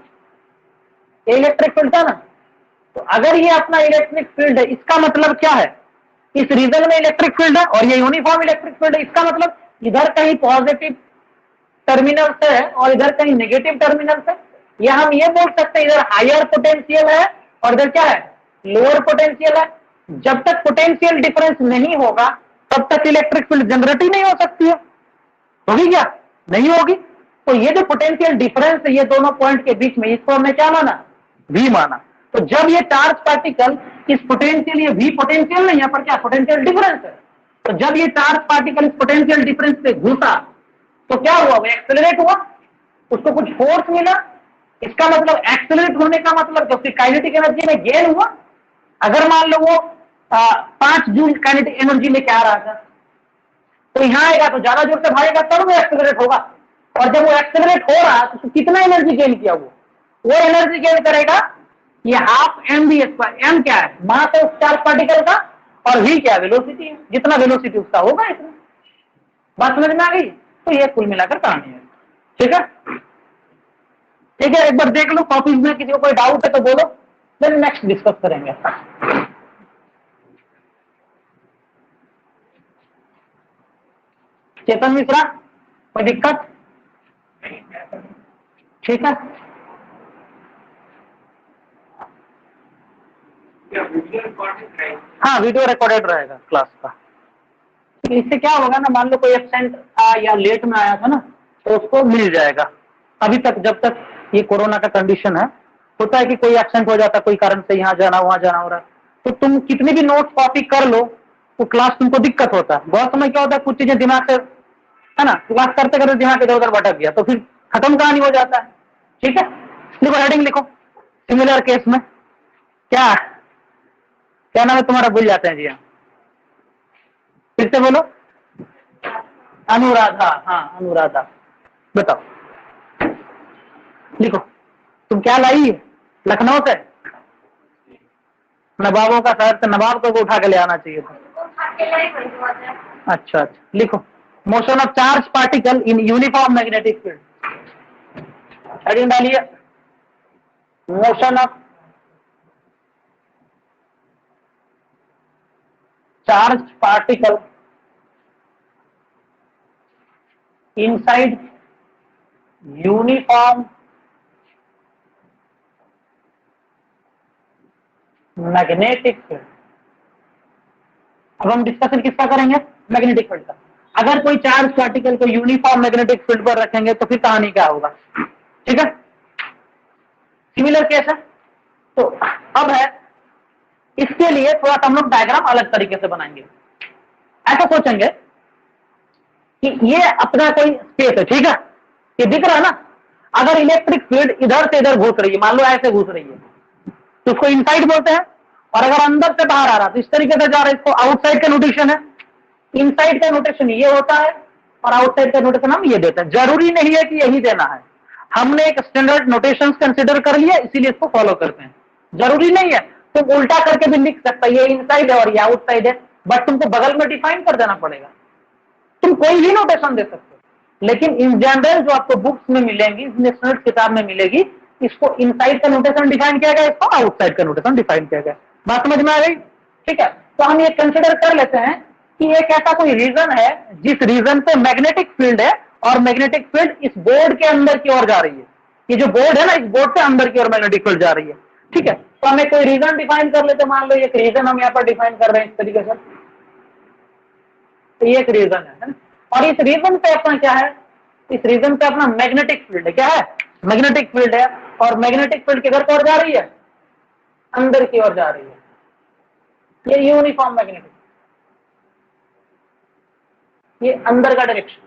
ये इलेक्ट्रिक फील्ड था ना। तो अगर ये अपना इलेक्ट्रिक फील्ड है इसका मतलब क्या है, इस रीजन में इलेक्ट्रिक फील्ड है और ये यूनिफॉर्म इलेक्ट्रिक फील्ड है, इसका मतलब इधर कहीं पॉजिटिव टर्मिनल से है और इधर कहीं नेगेटिव टर्मिनल से। या हम ये बोल सकते हैं इधर हायर पोटेंशियल है और इधर क्या है, लोअर पोटेंशियल है। जब तक पोटेंशियल डिफरेंस नहीं होगा तब तक इलेक्ट्रिक फील्ड जनरेट ही नहीं हो सकती है। होगी क्या, नहीं होगी। तो ये जो पोटेंशियल डिफरेंस है ये दोनों पॉइंट के बीच में, इसको हमने क्या माना, वी माना। तो जब ये चार्ज पार्टिकल इस पोटेंशियल, ये वी पोटेंशियल नहीं, यहाँ पर क्या पोटेंशियल डिफरेंस है। तो जब ये चार्ज पार्टिकल इस पोटेंशियल डिफरेंस से घुसा तो क्या हुआ, वो एक्सेलरेट हुआ, उसको कुछ फोर्स मिला। इसका मतलब एक्सेलरेट होने का मतलब जो काइनेटिक एनर्जी में गेन हुआ। अगर मान लो वो 5 जूल काइनेटिक एनर्जी लेके आ रहा था तो यहां आएगा तो ज्यादा जोर से भागेगा तब वो एक्सेलरेट होगा। और जब वो एक्सेलरेट हो रहा तो कितना एनर्जी गेन किया, वो एनर्जी गेन करेगा ये half M V square. M क्या है, मास है उस चार्ज पार्टिकल का, और वी क्या है, वेलोसिटी है। जितना वेलोसिटी उसका होगा इतना। बात समझ में आ गई। तो ये कुल मिलाकर कहानी है। ठीक है, ठीक है, एक बार देख लो कॉपीज में, किसी को कोई डाउट है तो बोलो, देन नेक्स्ट डिस्कस करेंगे। चेतन मिश्रा, कोई दिक्कत, ठीक है। हाँ, वीडियो रिकॉर्डेड रहेगा क्लास का। इससे क्या होगा ना, मान लो कोई एब्सेंट या लेट में आया था ना तो उसको मिल जाएगा। अभी तक जब तक ये कोरोना का कंडीशन है, होता है कि कोई एब्सेंट हो जाता है कोई कारण से, यहाँ जाना वहां जाना हो रहा है, तो तुम कितनी भी नोट्स कॉपी कर लो वो क्लास तुमको दिक्कत होता है। बहुत समय क्या होता है, कुछ चीजें दिमाग से, है ना, क्लास करते करते दिमाग इधर उधर भटक गया तो फिर खत्म कहानी हो जाता है। ठीक है, लिखो, हेडिंग लिखो, सिमिलर केस में क्या क्या नाम है तुम्हारा, भूल जाते हैं जी हम, फिर से बोलो। अनुराधा, हाँ अनुराधा, बताओ, लिखो। तुम क्या लाई, लखनऊ से, नवाबों का शहर से, नवाब को उठा के ले आना चाहिए था। अच्छा अच्छा, लिखो, motion of charge particle in uniform magnetic field. Heading डालिए, motion of charge particle inside uniform magnetic field. अब हम डिस्कशन किसका करेंगे, मैग्नेटिक फील्ड का। अगर कोई चार्ज पार्टिकल को यूनिफॉर्म मैग्नेटिक फील्ड पर रखेंगे तो फिर कहानी क्या होगा। ठीक है, सिमिलर केस है। तो अब है, इसके लिए थोड़ा सा हम लोग डायग्राम अलग तरीके से बनाएंगे। ऐसा सोचेंगे कि ये अपना कोई स्पेस है, ठीक है, ये दिख रहा है ना। अगर इलेक्ट्रिक फील्ड इधर से इधर घुस रही है, मान लो ऐसे घुस रही है तो उसको इनसाइड बोलते हैं। और अगर अंदर से बाहर आ रहा तो इस तरीके से जा रहा है, इसको आउटसाइड का नोटेशन है। इनसाइड का नोटेशन ये होता है और आउटसाइड का नोटेशन हम ये देते हैं। जरूरी नहीं है कि यही देना है, हमने एक स्टैंडर्ड नोटेशन कंसिडर कर लिया इसीलिए इसको फॉलो करते हैं। जरूरी नहीं है, तुम उल्टा करके भी लिख सकता है, ये इनसाइड है और ये आउटसाइड है, बट तुमको बगल में डिफाइन कर देना पड़ेगा। तुम कोई भी नोटेशन दे सकते हो, लेकिन इन जनरल जो आपको बुक्स में मिलेंगी, स्टैंडर्ड किताब में मिलेगी, इसको इनसाइड का नोटेशन डिफाइन किया गया, इसको आउटसाइड का नोटेशन डिफाइन किया गया। बात समझ में आ गई। ठीक है, तो हम ये कंसिडर कर लेते हैं कि एक ऐसा कोई रीजन है जिस रीजन पे मैग्नेटिक फील्ड है और मैग्नेटिक फील्ड इस बोर्ड के अंदर की ओर जा रही है। ये जो बोर्ड है ना, इस बोर्ड से अंदर की ओर मैग्नेटिक फील्ड जा रही है। ठीक है, तो हमें कोई रीजन डिफाइन कर लेते, मान लो एक रीजन हम यहाँ पर डिफाइन कर रहे हैं इस तरीके से। तो ये एक रीजन है ना? और इस रीजन पे अपना क्या है, इस रीजन पे अपना मैग्नेटिक फील्ड है, क्या है, मैग्नेटिक फील्ड है, और मैग्नेटिक फील्ड किधर की ओर जा रही है, अंदर की ओर जा रही है, ये यूनिफॉर्म मैग्नेटिक, ये अंदर का डायरेक्शन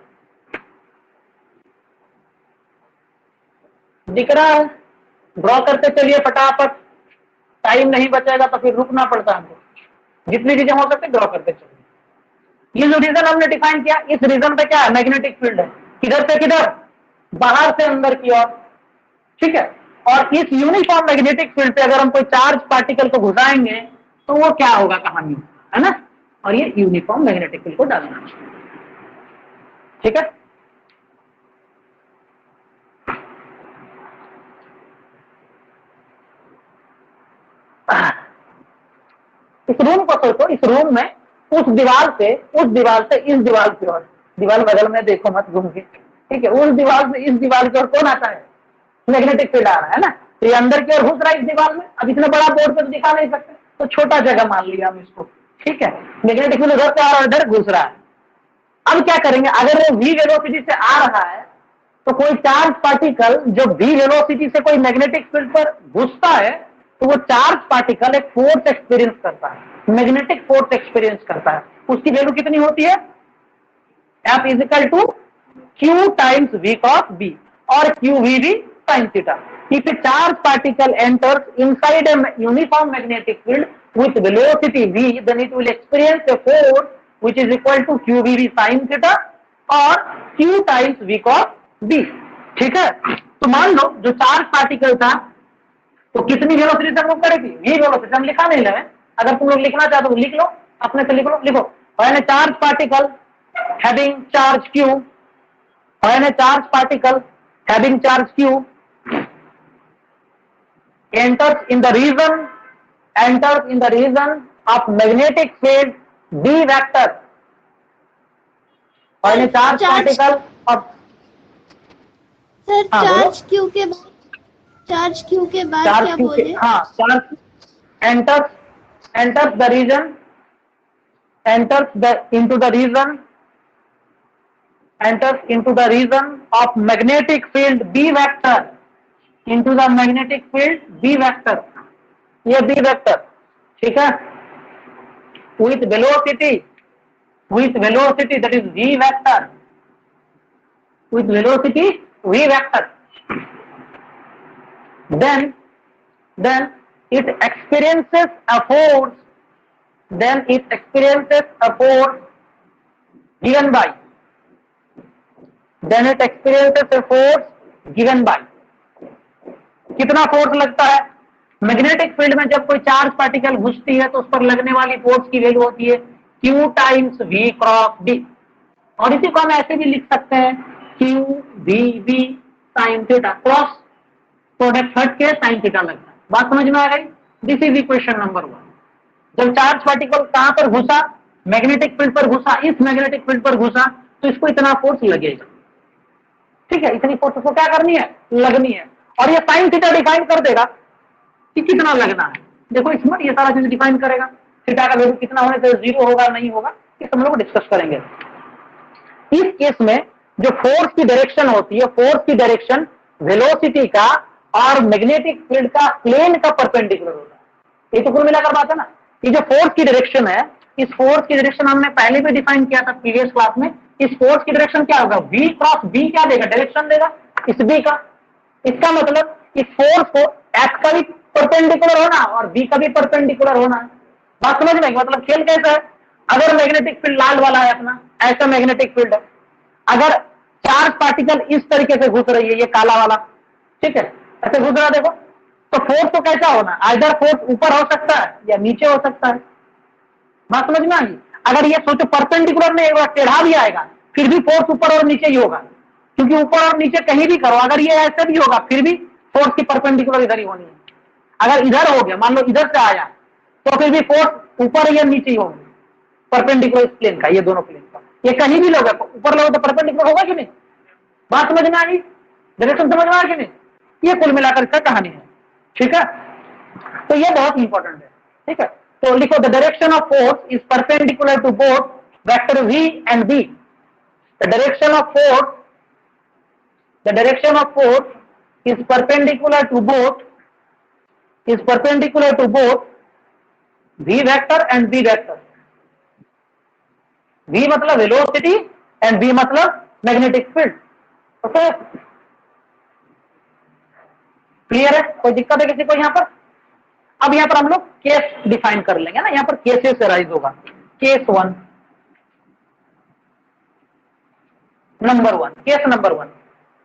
दिख रहा है। ड्रॉ करते चलिए फटाफट, टाइम नहीं बचेगा तो फिर रुकना पड़ता है हमको, जितनी चीजें हो सकती ड्रॉ करते चलिए। ये जो रीजन हमने डिफाइन किया, इस रीजन पे क्या है, मैग्नेटिक फील्ड है, किधर से किधर, बाहर से अंदर की ओर, ठीक है। और इस यूनिफॉर्म मैग्नेटिक फील्ड पे अगर हम कोई चार्ज पार्टिकल को घुसाएंगे तो वो क्या होगा कहानी, है ना, और ये यूनिफॉर्म मैग्नेटिक फील्ड को डालना, ठीक है। इस रूम को सोचो, इस रूम में उस दीवार से इस दीवार की ओर, दीवार बगल में देखो मत घूम के, ठीक है, उस दीवार से इस दीवार की ओर कौन आता है, मैग्नेटिक फील्ड आ रहा है ना, तो ये अंदर की ओर घुस रहा है इस दीवार में। अब इतना बड़ा बोर्ड पे तो दिखा नहीं सकते, तो छोटा जगह मान लिया हम इसको, ठीक है, मैग्नेटिक फील्ड उधर से आ रहा है, इधर घुस रहा है। अब क्या करेंगे, अगर वो v वेलोसिटी से आ रहा है तो कोई चार्ज पार्टिकल जो v वेलोसिटी से कोई मैग्नेटिक फील्ड पर घुसता है तो वो चार्ज पार्टिकल एक फोर्स एक्सपीरियंस करता है, मैग्नेटिक फोर्स एक्सपीरियंस करता है। उसकी वैल्यू कितनी होती है, F is equal to Q times V cos B और QVB sin theta. If a charge particle enters inside a uniform magnetic field with velocity v, then it will experience a force which is equal to QVB sin theta और Q times V cos B, ठीक है। तो मान लो जो charge particle था तो कितनी velocity तक मूव करेगी, v वेलोसिटी, हम लिखा नहीं लगे, अगर तुम लोग लिखना चाहते तो लिख लो, अपने से लिख लो, लिखो when a charge particle having charge Q, when a charge particle having charge Q enters in the region of magnetic field B vector, when a charge particle of sir charge Q के बाद, charge Q के बाद क्या बोले, हाँ, charge enters the region, into the region of magnetic field B vector, into the magnetic field B vector, ये B vector, ठीक है, with velocity that is V vector, with velocity V vector, then it experiences a force, given by, कितना force लगता है, magnetic field में जब कोई charge particle घुसती है तो उस पर लगने वाली फोर्स की वैल्यू होती है Q times V cross D, और इसी को हम ऐसे भी लिख सकते हैं QVB sin theta, cross product हट के sin थीटा लगता है। बात समझ में आ गई, दिस इज इक्वेशन नंबर 1। जब चार्ज पार्टिकल कहां पर घुसा, मैग्नेटिक फील्ड पर घुसा, इस मैग्नेटिक फील्ड पर घुसा तो इसको इतना फोर्स लगेगा, ठीक है, इतनी फोर्स को क्या करनी है, लगनी है, और ये sin थीटा डिफाइन कर देगा कि कितना लगना है। देखो इसमें ये सारा चीज डिफाइन करेगा, थीटा का वैल्यू कितना होने से 0 होगा नहीं होगा, ये हम लोग डिस्कस करेंगे। इस केस में जो फोर्स की डायरेक्शन होती है, फोर्स की डायरेक्शन वेलोसिटी का और मैग्नेटिक फील्ड का प्लेन का परपेंडिकुलर होता है। ये तो कुल मिलाकर बात है ना। ये जो फोर्स की डायरेक्शन है, इस फोर्स की डायरेक्शन हमने पहले भी डिफाइन किया था प्रीवियस क्लास में। इस फोर्स की डायरेक्शन क्या होगा, V क्रॉस B क्या देगा, डायरेक्शन देगा इस B का। इसका मतलब इस फोर्स को X का भी परपेंडिकुलर होना और B का भी परपेंडिकुलर होना है। बात समझ में, मतलब खेल कैसा है, अगर मैग्नेटिक फील्ड लाल वाला है अपना, ऐसा मैग्नेटिक फील्ड है, अगर चार्ज पार्टिकल इस तरीके से घुस रही है, ये काला वाला, ठीक है, ऐसे घुस रहा देखो, तो फोर्स तो कैसा होना, आइदर फोर्स ऊपर हो सकता है या नीचे हो सकता है। बात समझ में आ गई। अगर ये सोचो परपेंडिकुलर में एक बार टेढ़ा भी आएगा फिर भी फोर्स ऊपर और नीचे ही होगा, क्योंकि ऊपर और नीचे कहीं भी करो, अगर ये ऐसे भी होगा फिर भी फोर्स की परपेंडिकुलर इधर ही होनी है। अगर इधर हो गया, मान लो इधर से आया, तो फिर भी फोर्स ऊपर या नीचे ही होगी, परपेंडिकुलर प्लेन का, ये दोनों प्लेन का। ये कहीं भी लोगे, ऊपर लोगे तो परपेंडिकुलर होगा कि नहीं। बात समझ में आ गई, डायरेक्शन समझ में आ कि नहीं। ये कुल मिलाकर इसका कहानी है, ठीक है। तो ये बहुत इंपॉर्टेंट है, ठीक है। तो लिखो, the direction of force is perpendicular to both vector V and B। The direction of force the direction of force is perpendicular to both v vector and b vector. v मतलब velocity and b मतलब magnetic field. Okay, clear है? कोई दिक्कत है किसी को यहां पर? अब यहां पर हम लोग केस डिफाइन कर लेंगे ना, यहां पर केसेस अराइज होगा। केस 1, केस नंबर 1,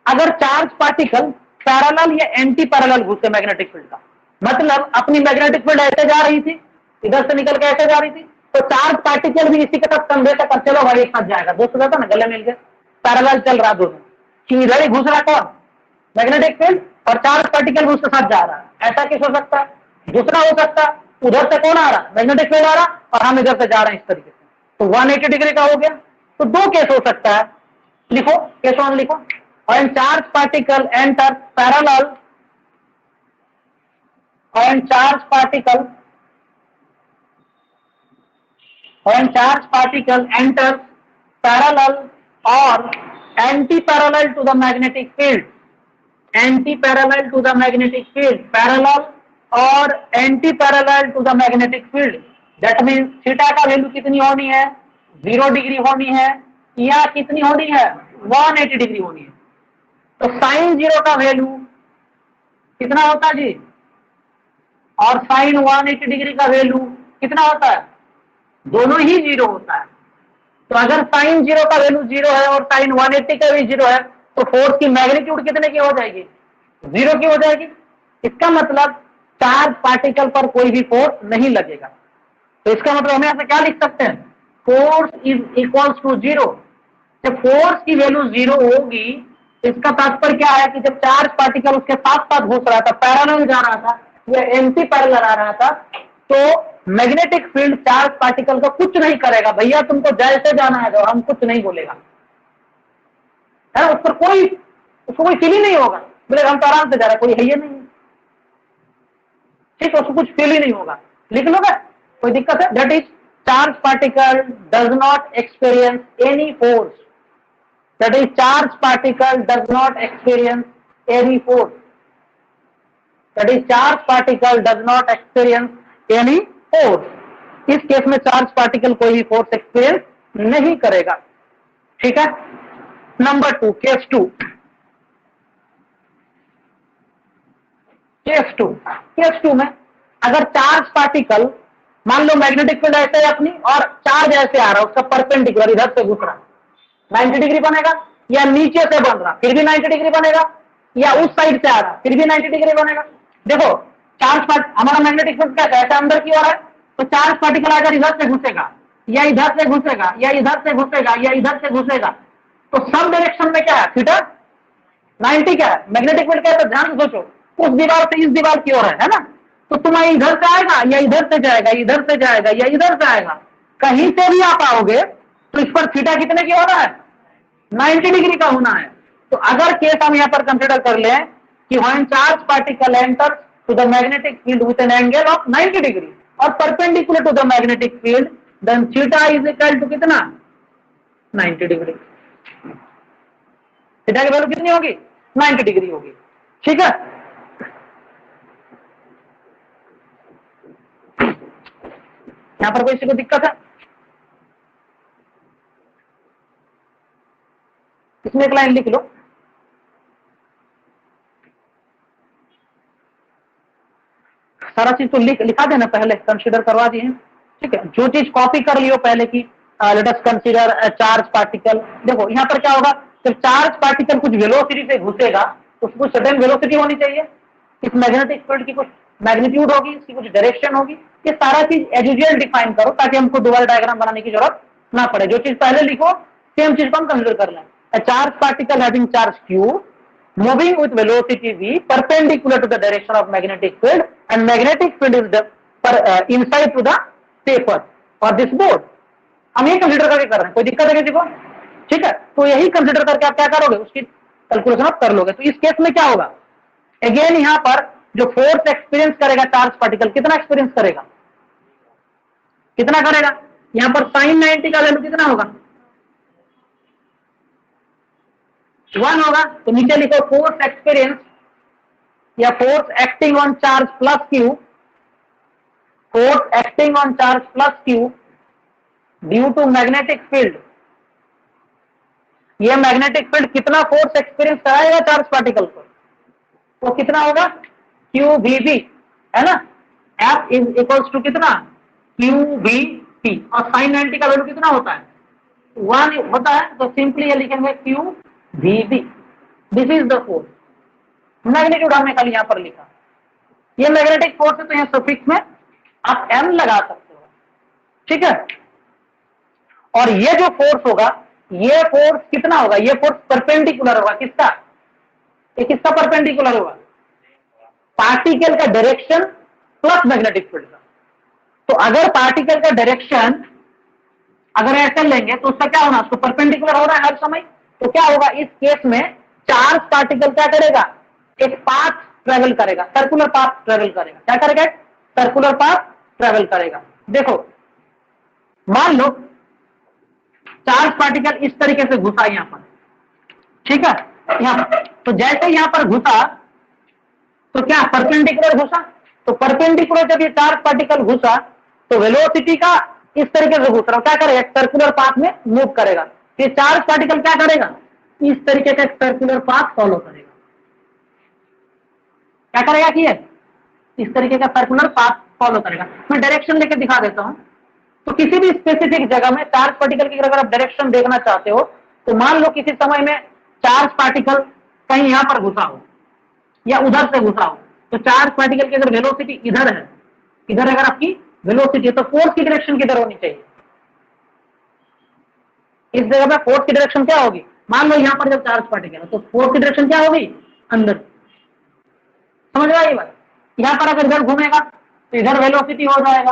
अगर चार्ज पार्टिकल पैरेलल या एंटी पैरेलल घुसे मैग्नेटिक फील्ड का, मतलब अपनी मैग्नेटिक फील्ड ऐसे जा रही थी, इधर से निकल के ऐसे जा रही थी, तो चार्ज पार्टिकल भी इसी के साथ कंधे से कर चलो भाई एक साथ जाएगा, दोस्त जाता ना गले मिल गए, पैरेलल चल रहा दोनों, कि इधर ही घुस रहा कौन, मैग्नेटिक फील्ड, और चार्ज पार्टिकल भी उसके साथ जा रहा है। ऐसा किस हो सकता है? दूसरा हो सकता है, उधर से कौन आ रहा, मैग्नेटिक फील्ड आ रहा और हम इधर से जा रहे हैं इस तरीके से, तो 180 डिग्री का हो गया। तो दो केस हो सकता है, लिखो केस 1 लिखो, when charge particle enters parallel, when charge particle enters parallel or anti-parallel to the magnetic field, parallel और anti-parallel to the magnetic field, that means theta का वैल्यू कितनी होनी है, 0 डिग्री होनी है या कितनी होनी है, 180 डिग्री होनी है। तो साइन 0 का वैल्यू कितना होता है जी, और साइन 180 डिग्री का वैल्यू कितना होता है, दोनों ही 0 होता है। तो अगर साइन 0 का वैल्यू 0 है और साइन 180 का भी 0 है, तो फोर्स की मैग्नीट्यूड कितने की हो जाएगी, 0 की हो जाएगी। इसका मतलब चार्ज पार्टिकल पर कोई भी फोर्स नहीं लगेगा। तो इसका मतलब हम ऐसा क्या लिख सकते हैं, फोर्स इज इक्वल्स टू 0। जब फोर्स की वैल्यू 0 होगी, इसका तात्पर्य क्या है कि जब चार्ज पार्टिकल उसके साथ साथ घुस रहा था, पैरेलल जा रहा था या एंटी पैरेलल आ रहा था, तो मैग्नेटिक फील्ड चार्ज पार्टिकल को कुछ नहीं करेगा, भैया तुमको जैसे जाना है जाओ, हम कुछ नहीं बोलेगा, है उस पर कोई, उसको कोई फील ही नहीं होगा, बोले हम तो आराम से जा रहे, कोई है ही नहीं, ठीक है, उसको कुछ फील ही नहीं होगा। लिख लो क्या, कोई दिक्कत है? That is charge particle does not experience any force, that is charge particle does not experience any force, that is charge particle does not experience any force। इस केस में चार्ज पार्टिकल कोई भी फोर्स एक्सपीरियंस नहीं करेगा, ठीक है। Number 2, case 2, case 2 में अगर चार्ज पार्टिकल, मान लो मैग्नेटिक फील्ड ऐसे है अपनी और चार्ज ऐसे आ रहा है, उसका परपेंडिकुलर इधर से घुस रहा, 90 डिग्री बनेगा, या नीचे से बन रहा फिर भी 90 डिग्री बनेगा, या उस साइड से आ रहा फिर भी 90 डिग्री बनेगा। देखो चार्ज पार्ट, हमारा मैग्नेटिक फील्ड कैसा है, ऐसा अंदर की ओर है, तो चार्ज पार्टिकल अगर इधर से घुसेगा या इधर से घुसेगा या इधर से घुसेगा या इधर से घुसेगा, तो सब डायरेक्शन में क्या है, थीटा 90 क्या है, मैग्नेटिक फील्ड क्या है, ध्यान से सोचो, उस दीवार से इस दीवार की ओर है ना, तो तुम्हारे इधर से आएगा या इधर से जाएगा, इधर से जाएगा या इधर से आएगा, कहीं से भी आप आओगे तो इस पर थीटा कितने की होना है, 90 डिग्री का होना है। तो अगर केस हम यहां पर कंसीडर कर लें कि when charge particle enter to the magnetic field with an angle of 90 degree और perpendicular to the magnetic field, then theta is equal to कितना, 90 डिग्री। थीटा की वैल्यू कितनी होगी, 90 डिग्री होगी, ठीक है। यहां पर कोई किसी को दिक्कत है? इसमें एक लाइन लिख लो, सारा चीज तो लिखा देना, पहले कंसीडर करवा दिए, ठीक है। जो चीज कॉपी कर लियो पहले की, let us consider charge particle. देखो यहाँ पर क्या होगा, जब चार्ज पार्टिकल कुछ वेलोसिटी से घुसेगा तो उसको सडन वेलोसिटी होनी चाहिए, इस मैग्नेटिक फील्ड की कुछ मैग्नीट्यूड होगी, इसकी कुछ डायरेक्शन होगी, ये सारा चीज एज यूजुअल डिफाइन करो ताकि हमको दोबारा डायग्राम बनाने की जरूरत ना पड़े। जो चीज पहले लिखो सेम चीज को हम कंसीडर कर लें। A charge particle having charge q moving with velocity v perpendicular to the direction of magnetic field and magnetic field is the inside to the paper or this board। हम ये consider करके कर रहे हैं, कोई दिक्कत है किसी को? ठीक है, तो यही कंसीडर करके आप क्या करोगे, उसकी कैलकुलेशन आप कर लोगे। तो इस केस में क्या होगा, अगेन यहां पर जो फोर्स एक्सपीरियंस करेगा चार्ज पार्टिकल, कितना एक्सपीरियंस करेगा, कितना करेगा, यहां पर साइन 90 का वैल्यू कितना होगा, 1 होगा, तो नीचे लिखो फोर्स एक्सपीरियंस या force acting on charge plus Q, force acting on charge plus Q due to magnetic field. ये मैग्नेटिक फील्ड कितना फोर्स एक्सपीरियंस कराएगा चार्ज पार्टिकल को, वो कितना होगा क्यू वी बी, है ना। एफ इज इक्वल्स टू कितना क्यू वी पी, और साइन 90 का वैल्यू कितना होता है 1 होता है, तो सिंपली ये लिखेंगे Q V B. This is the force, magnitude हमने कल यहां पर लिखा। ये मैग्नेटिक फोर्स है, तो यहां सफिक्स में आप एम लगा सकते हो, ठीक है। और ये जो फोर्स होगा, ये फोर्स कितना होगा, ये फोर्स परपेंडिकुलर होगा किसका, ये किसका परपेंडिकुलर होगा, पार्टिकल का डायरेक्शन प्लस मैग्नेटिक फील्ड का। तो अगर पार्टिकल का डायरेक्शन अगर ऐसे लेंगे तो उसका क्या होना, उसको परपेंडिकुलर हो रहा है हर समय, तो क्या होगा इस केस में चार्ज पार्टिकल क्या करेगा, एक पाथ ट्रेवल करेगा, सर्कुलर पाथ ट्रेवल करेगा। क्या करेगा, सर्कुलर पाथ ट्रेवल करेगा। देखो मान लो चार्ज पार्टिकल इस तरीके से घुसा यहां पर, ठीक है, यहां पर, तो जैसे यहां पर घुसा तो क्या परपेंडिकुलर घुसा, तो परपेंडिकुलर जब ये चार्ज पार्टिकल घुसा तो वेलोसिटी का इस तरीके से घुस रहा, क्या करेगा, सर्कुलर पाथ में मूव करेगा। ये चार्ज पार्टिकल क्या करेगा, इस तरीके का सर्कुलर पाथ फॉलो करेगा। क्या करेगा कि ये इस तरीके का सर्कुलर पाथ फॉलो करेगा। मैं डायरेक्शन लेके दिखा देता हूं। तो किसी भी स्पेसिफिक जगह में चार्ज पार्टिकल की अगर आप डायरेक्शन देखना चाहते हो, तो मान लो किसी समय में चार्ज पार्टिकल कहीं यहां पर घुसा हो या उधर से घुसा हो, तो चार्ज पार्टिकल की अगर वेलोसिटी इधर है, इधर अगर आपकी वेलोसिटी है, तो फोर्स की डायरेक्शन किधर होनी चाहिए, इस जगह पे फोर्स की डायरेक्शन क्या होगी, मान लो यहां पर जब चार्ज पार्टिकल है तो फोर्स की डायरेक्शन क्या होगी, अंदर। समझ रहा है ये बात, यहां पर अगर इधर घूमेगा तो इधर वेलोसिटी हो जाएगा,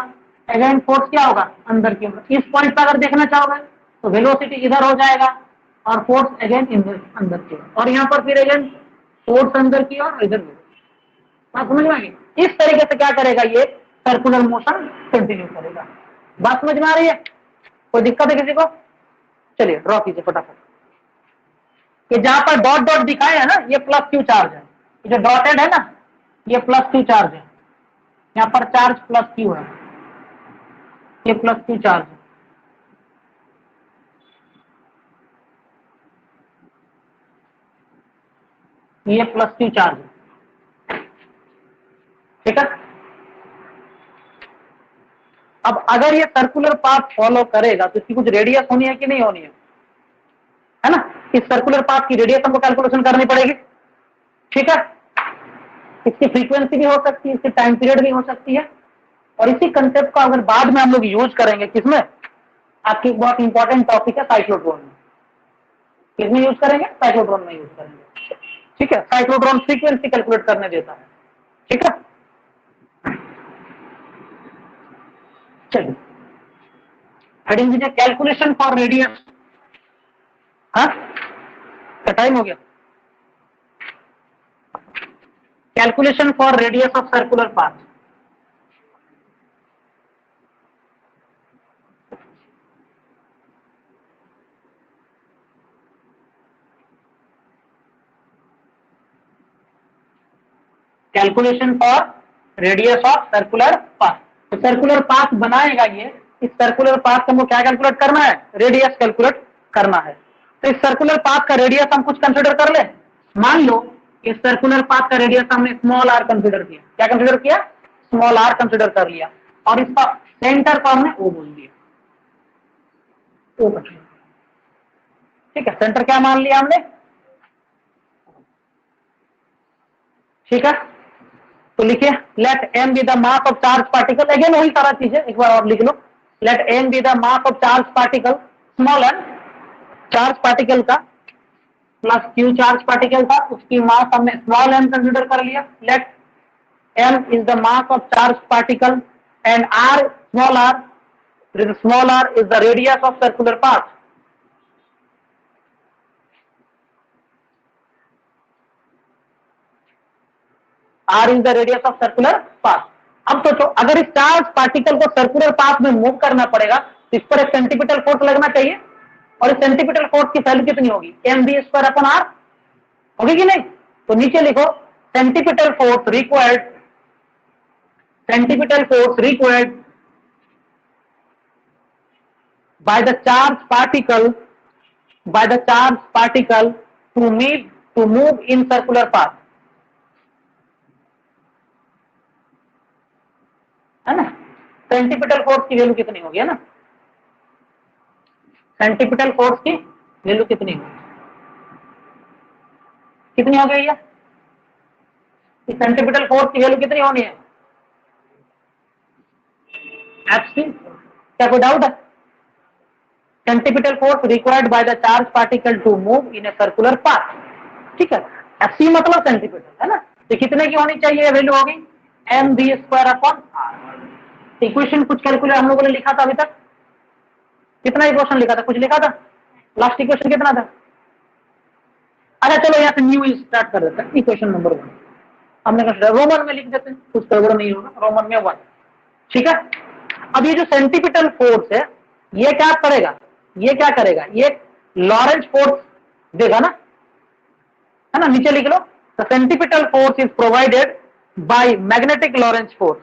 अगेन फोर्स क्या होगा, अंदर की ओर। इस पॉइंट पर अगर देखना चाहोगे तो वेलोसिटी इधर हो जाएगा और फोर्स अगेन अंदर की ओर, और यहाँ पर फिर अगेन फोर्स अंदर की ओर, इधर बात समझ में आ गई। इस तरीके से क्या करेगा, ये सर्कुलर मोशन कंटिन्यू करेगा। बात समझ में आ रही है, कोई दिक्कत है किसी को, चलिए ड्रॉ कीजिए फटाफट। ये जहां पर डॉट डॉट दिखाया है ना, ये प्लस क्यू चार्ज है, जो डॉटेड है ना ये प्लस क्यू चार्ज है, यहाँ पर चार्ज प्लस क्यू है, ये प्लस क्यू चार्ज है। ये प्लस क्यू चार्ज है, ठीक है। अब अगर ये सर्कुलर पाथ फॉलो करेगा तो इसकी कुछ रेडियस होनी है कि नहीं होनी है ना। इस सर्कुलर पाथ की रेडियस हमको कैलकुलेशन करनी पड़ेगी, ठीक है। इसकी फ्रीक्वेंसी भी हो सकती है, इसकी टाइम पीरियड भी हो सकती है, और इसी कंसेप्ट को अगर बाद में हम लोग यूज करेंगे किसमें, आपकी बहुत इंपॉर्टेंट टॉपिक है साइक्लोट्रॉन में। किसमें यूज करेंगे, साइक्लोट्रॉन में यूज करेंगे, ठीक है। साइक्लोट्रॉन फ्रीक्वेंसी कैलकुलेट करने देता है, ठीक है। चलिए हेडिंग दीजिए कैलकुलेशन फॉर रेडियस। हाँ का टाइम हो गया। Calculation for radius of circular path. Calculation for radius of circular path. तो सर्कुलर पाथ बनाएगा ये, इस सर्कुलर पाथ को हमको क्या कैलकुलेट करना है, रेडियस कैलकुलेट करना है। तो इस सर्कुलर पाथ का रेडियस हम कुछ कंसिडर कर ले। मान लो इस सर्कुलर पाथ का रेडियस हमने स्मॉल आर कंसिडर किया। क्या कंसिडर किया, स्मॉल आर कंसिडर कर लिया, और इसका सेंटर को हमने ओ बोल दिया, ओ कर लिया, ठीक है। सेंटर क्या मान लिया हमने, ठीक है। तो लिखिए let m be the mass of charge particle, again वही सारा चीजें एक बार और लिख लो। Let m be the mass of charge particle, small m charge particle का प्लस q चार्ज पार्टिकल था, उसकी मास हमने स्मॉल m कंसिडर कर लिया। Let m is the mass of charge particle and r small r is the radius of circular path. r is the radius of circular path. अब सोचो अगर इस charge particle को circular path में move करना पड़ेगा तो इस पर एक सेंटीमीटर फोर्स लगना चाहिए, और इस सेंटीमीटर फोर्स की वैल्यू कितनी होगी, mv square upon r, okay कि नहीं? तो नीचे लिखो centripetal force required by the charged particle to move in circular path, है ना? सेंटीपिटल फोर्स की वैल्यू कितनी होगी, है ना? सेंटीपिटल फोर्स की वैल्यू कितनी होगी, कितनी हो गई है? सेंटीपिटल फोर्स की वैल्यू कितनी होनी है? एफसी। क्या कोई डाउट है? Centripetal force required by the charge particle to move in a circular path, ठीक है? एफसी मतलब सेंटीपिटल, है ना? तो कितने की होनी चाहिए वैल्यू होगी? mv²/r। इक्वेशन कुछ कैलकुलेट हम लोगों ने लिखा था अभी तक, कितना इक्वेशन लिखा था? कुछ लिखा था? लास्ट इक्वेशन कितना था? अच्छा चलो यहाँ से न्यू स्टार्ट कर देते हैं। इक्वेशन नंबर 1 हमने रोमन में लिख देते हैं, कुछ गड़बड़ नहीं होगा। रोमन में 1, ठीक है? अब ये जो सेंटीपिटल फोर्स है ये क्या करेगा? ये लॉरेंज फोर्स देगा ना, है ना? नीचे लिख लो, the centripetal force is provided by magnetic Lorentz force.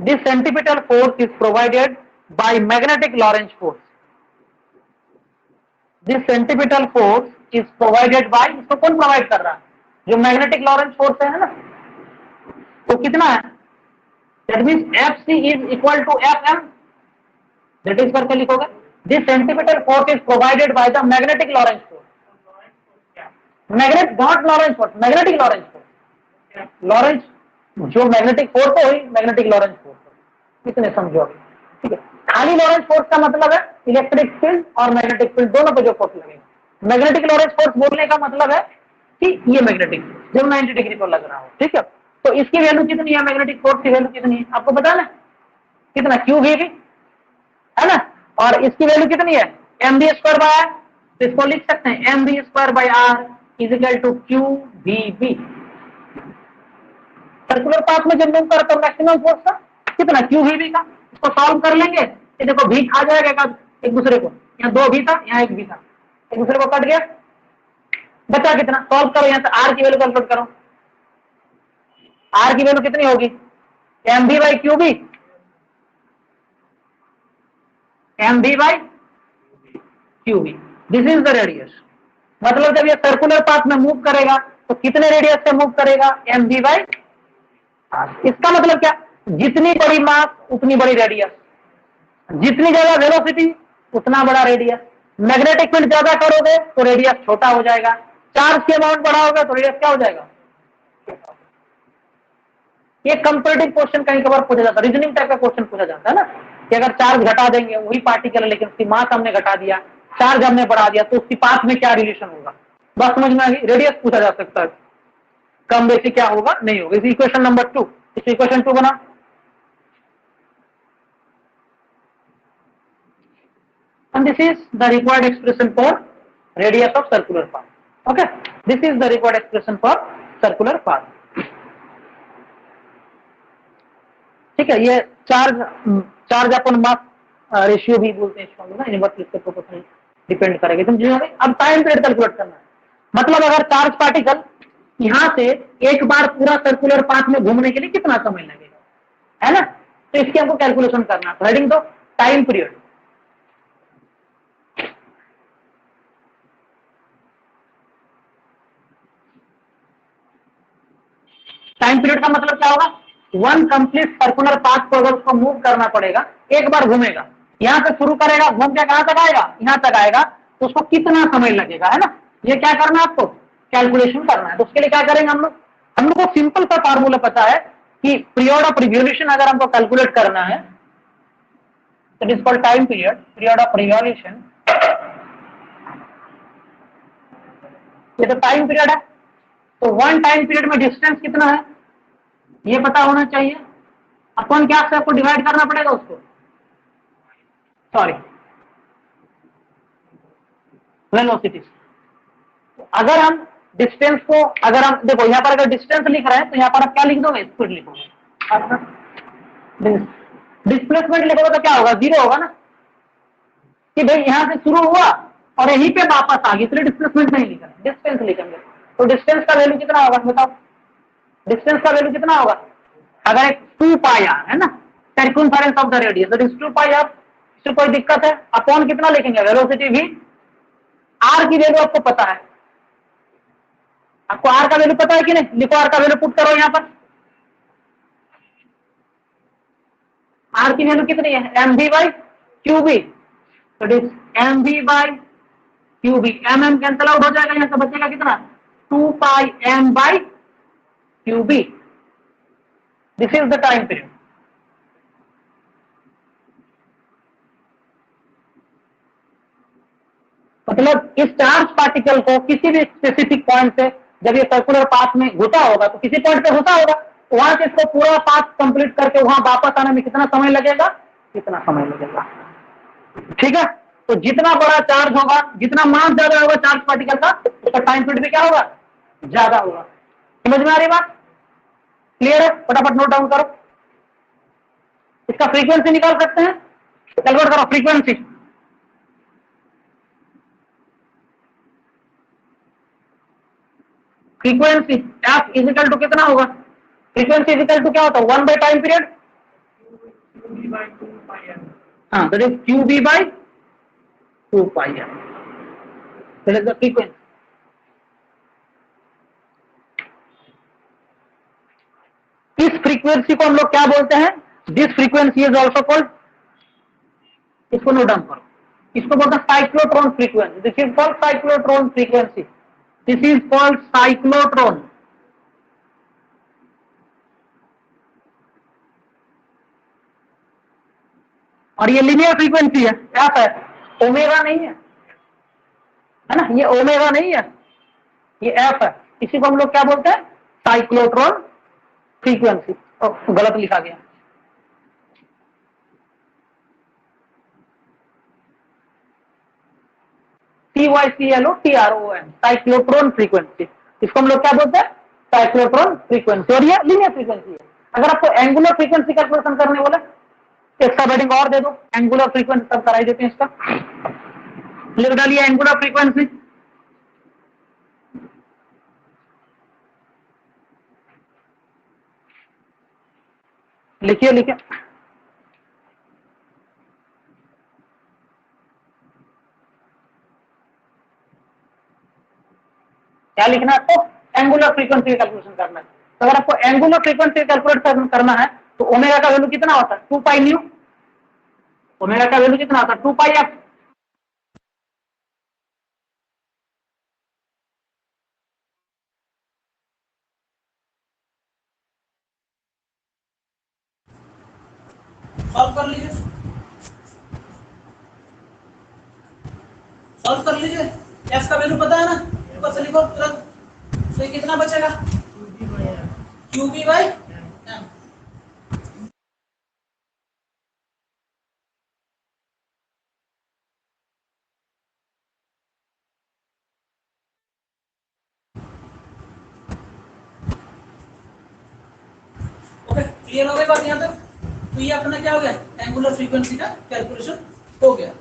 This centripetal force is provided by magnetic Lorentz force. This centripetal force is provided by, इसको कौन प्रोवाइड कर रहा है? जो मैग्नेटिक लॉरेंज फोर्स है ना। तो कितना है? That means Fc is equal to Fm। That is करके लिखोगे, this centripetal force is provided by the magnetic Lorentz force. Not Lorentz force, magnetic Lorentz force. Lorentz जो मैग्नेटिक फोर्स है वही मैग्नेटिक लॉरेंज फोर्स है। कितने समझोगे? ठीक है? खाली लॉरेंज फोर्स का मतलब है इलेक्ट्रिक फील्ड और मैग्नेटिक फील्ड दोनों पे जो फोर्स लगेगा। मैग्नेटिक लॉरेंज फोर्स बोलने का मतलब है कि ये मैग्नेटिक जब 90 डिग्री पर लग रहा हो, ठीक है? तो इसकी वैल्यू कितनी है? मैग्नेटिक फोर्स की वैल्यू कितनी है आपको पता है? कितना? QVB, है ना? और इसकी वैल्यू कितनी है? mv²/r। तो इसको लिख सकते हैं mv²/r is equal to QVB। Circular path में जब मूव करता है मैक्सिमम फोर्स का कितना? QVB का। इसको सॉल्व कर लेंगे, ये देखो भी खा जाएगा एक दूसरे को। यहाँ 2 भी था, यहाँ 1 भी था, एक दूसरे को कट गया, बचा कितना? सॉल्व करो, यहाँ से R की वैल्यू कैलकुलेट करो। R की वैल्यू कितनी होगी? mv/QB। mv/QB, this is the radius. मतलब जब ये सर्कुलर पाथ में मूव करेगा तो कितने रेडियस से मूव करेगा? mv/r। इसका मतलब क्या? जितनी बड़ी मास उतनी बड़ी रेडियस, जितनी ज्यादा वेलोसिटी उतना बड़ा रेडियस। मैग्नेटिक फील्ड ज्यादा करोगे तो रेडियस छोटा हो जाएगा, चार्ज की अमाउंट बढ़ाओगे तो रेडियस क्या हो जाएगा? ये कंपैरेटिव क्वेश्चन कहीं कभार पूछा जाता है, रीजनिंग टाइप का क्वेश्चन पूछा जाता है ना, कि अगर चार्ज घटा देंगे वही पार्टिकल है लेकिन उसकी मास हमने घटा दिया, चार्ज हमने बढ़ा दिया, तो उसकी पाथ में क्या रिलेशन होगा? बस समझ में आ गई? रेडियस पूछा जा सकता है, कम बेसी क्या होगा? नहीं होगा। इस इक्वेशन नंबर 2, इस इक्वेशन 2 बना। And this is the required expression for radius of circular path. Okay, this is the required expression for circular path. ठीक है? ये चार्ज अपन मास रेशियो भी बोलते हैं इसको, इनवर्स इसके प्रोपोर्शनल डिपेंड करेगा। तुम जो अब टाइम पीरियड कैलकुलेट करना है। मतलब अगर चार्ज पार्टिकल यहां से एक बार पूरा सर्कुलर पाथ में घूमने के लिए कितना समय लगेगा, है ना? तो इसकी हमको कैलकुलेशन करना है। हेडिंग दो टाइम पीरियड। टाइम पीरियड का मतलब क्या होगा? 1 कंप्लीट सर्कुलर पाथ को अगर उसको मूव करना पड़ेगा, एक बार घूमेगा, यहां से शुरू करेगा, घूम के कहां तक आएगा? यहां तक आएगा, तो उसको कितना समय लगेगा, है ना? ये क्या करना है आपको? कैलकुलेशन करना है। तो उसके लिए क्या करेंगे हम लोग को सिंपल सा फार्मूला पता है कि पीरियड ऑफ रिवॉल्यूशन अगर हमको कैलकुलेट करना है तो it is called time period of revolution. ये तो टाइम पीरियड है। तो 1 टाइम पीरियड में डिस्टेंस कितना है ये पता होना चाहिए। अपन क्या से आपको डिवाइड करना पड़ेगा उसको, सॉरी वेलोसिटी। अगर हम डिस्टेंस को, अगर हम देखो यहाँ पर अगर डिस्टेंस लिख रहे हैं तो यहाँ पर आप क्या लिख दोगे? स्पीड लिखोगे। डिस्प्लेसमेंट लिखोगे तो क्या होगा? 0 होगा ना, कि भाई यहां से शुरू हुआ और यहीं पे वापस आ गई, इसलिए डिस्प्लेसमेंट नहीं लिखेंगे, डिस्टेंस लिखेंगे। तो डिस्टेंस का वैल्यू कितना होगा बताओ, डिस्टेंस का वैल्यू कितना होगा? अगर एक 2 पाई आर है ना, सर्कमफेरेंस ऑफ द रेडियस, तो 2 पाई आर, इससे कोई दिक्कत है? अपॉन कितना लिखेंगे? वेलोसिटी भी, आर की वैल्यू आपको पता है, आपको आर का वैल्यू पता है कि नहीं? लिखो आर का वैल्यू पुट करो यहां पर। आर की वैल्यू कितनी है? M V by Q B, तो M V by Q B, M M cancel out हो जाएगा, यहां से बचेगा कितना? 2 pi M by Q B. This is the time period. मतलब इस चार्ज पार्टिकल को किसी भी स्पेसिफिक पॉइंट से जब ये सर्कुलर पाथ में घुसा होगा, तो किसी पॉइंट पे घुसा होगा, वहां से इसको पूरा पाथ कंप्लीट करके वहां वापस आने में कितना समय लगेगा? कितना समय लगेगा? ठीक है, तो जितना बड़ा चार्ज होगा, जितना मास ज्यादा होगा चार्ज पार्टिकल का, उसका टाइम पीरियड भी क्या होगा? ज्यादा होगा। समझ में आ रही बात? क्लियर है? फटाफट नोट डाउन करो। इसका फ्रीक्वेंसी निकाल सकते हैं, कैलकुलेट करो frequency. Frequency F is equal to कितना होगा? फ्रीक्वेंसी इजिकल टू क्या होता है? 1 बाई टाइम पीरियड, हाँ, that is Q B by 2 pi M, that is the frequency. इस फ्रीक्वेंसी को हम लोग क्या बोलते हैं? This frequency is also called, इसको नोट डाउन करो, इसको बोलते हैं cyclotron frequency. This is called cyclotron frequency, this is called cyclotron. और ये लीनियर फ्रीक्वेंसी है, एफ है, ओमेगा नहीं है ना, ये ओमेगा नहीं है, ये एफ है। इसी को हम लोग क्या बोलते हैं? Cyclotron frequency. गलत लिखा गया, CYCLOTRON, साइक्लोट्रॉन फ्रीक्वेंसी। इसको हम लोग क्या बोलते हैं? Cyclotron frequency. और ये लीनियर फ्रीक्वेंसी है। अगर आपको एंगुलर फ्रीक्वेंसी कैलकुलेशन करने बोले, इसका हेडिंग और दे दो, एंगुलर फ्रीक्वेंसी तब कराई देते हैं। इसका लिख डालिए एंगुलर फ्रीक्वेंसी। लिखिए लिखिए, क्या लिखना है आपको? एंगुलर फ्रीक्वेंसी कैलकुलेशन करना है। तो अगर आपको एंगुलर फ्रीक्वेंसी कैलकुलेट करना है, तो ओमेगा का वैल्यू कितना होता है? 2 पाई न्यू। ओमेगा का वैल्यू कितना होता है? 2 पाई एफ। सॉल्व कर लीजिए, सॉल्व कर लीजिए। एफ का वैल्यू पता है ना, ऊपर से लिखो तुरंत। तो ये कितना बचेगा? Q B by M. Okay, clear हो गई बात यहाँ तक? तो ये अपना क्या हो गया? एंगुलर फ्रीक्वेंसी का कैलकुलेशन हो गया।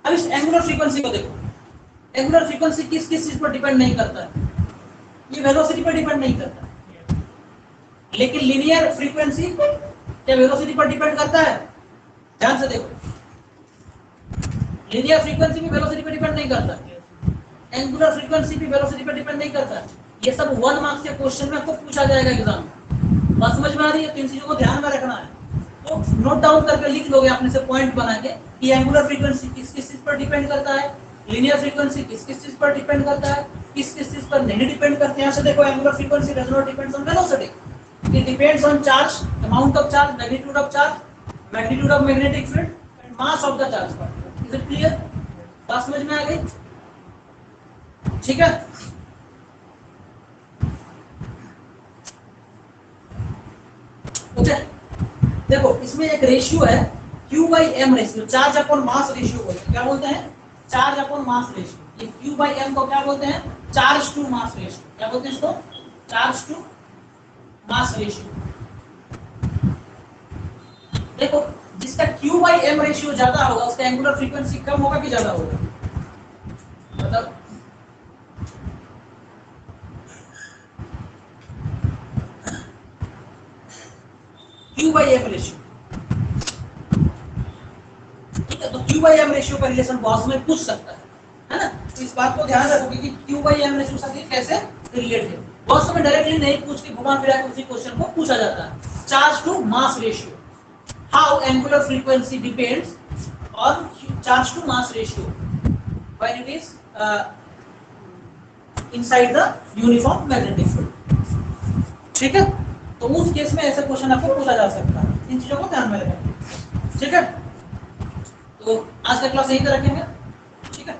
अब इस एंगुलर फ्रीक्वेंसी को देखो, एंगुलर फ्रीक्वेंसी किस किस चीज पर डिपेंड नहीं करता है? ये वेलोसिटी पर डिपेंड नहीं करता, लेकिन लीनियर फ्रीक्वेंसी क्या वेलोसिटी पर डिपेंड करता है? ध्यान से देखो, लीनियर फ्रीक्वेंसी भी वेलोसिटी पर डिपेंड नहीं करता, एंगुलर फ्रीक्वेंसी भी वेलोसिटी पर डिपेंड नहीं करता। ये सब 1 मार्क्स के क्वेश्चन में आपको पूछा जाएगा एग्जाम में। बात समझ में आ रही है? तो इन चीजों को ध्यान में रखना है। तो नोट डाउन करके लिख लोगे अपने से पॉइंट बना के कि एंगुलर फ्रीक्वेंसी किस किस चीज पर डिपेंड करता है, लीनियर फ्रीक्वेंसी किस किस चीज पर डिपेंड करता है, किस किस चीज पर नहीं डिपेंड करते हैं। यहाँ से देखो, angular frequency does not depends on velocity, it depends on charge, amount of charge, magnitude of charge, magnitude of magnetic field and mass of the charge particle. Is it clear? बात समझ में आ गई? ठीक है, ओके। देखो, इसमें एक ratio है Q by M ratio, charge upon mass ratio बोलते हैं। क्या बोलते हैं? Charge upon mass ratio. ये Q by M को क्या बोलते हैं? Charge to mass ratio. क्या बोलते हैं इसको? Charge to mass ratio. देखो, जिसका जिसका Q बाई M रेशियो ज्यादा होगा उसका एंगुलर फ्रीक्वेंसी कम होगा कि ज्यादा होगा? मतलब Q बाई M रेशियो, ठीक है? तो Q बाई M रेशियो का रिलेशन बॉक्स में पूछ सकता है ना? तो इस बात को ध्यान रखोगे कि Q बाई M रेशियो से कैसे रिलेट है। बॉक्स में डायरेक्टली नहीं पूछ के घुमा फिरा के उसी क्वेश्चन को पूछा जाता है। Charge to mass ratio, how angular frequency depends on charge to mass ratio when it is inside the uniform magnetic field, ठीक है? तो उस केस में ऐसा क्वेश्चन आपको पूछा जा सकता है, इन चीजों को ध्यान में रखें, ठीक है? तो आज का क्लास यहीं तक रखेंगे, ठीक है?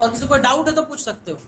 और किसी को डाउट है तो पूछ सकते हो।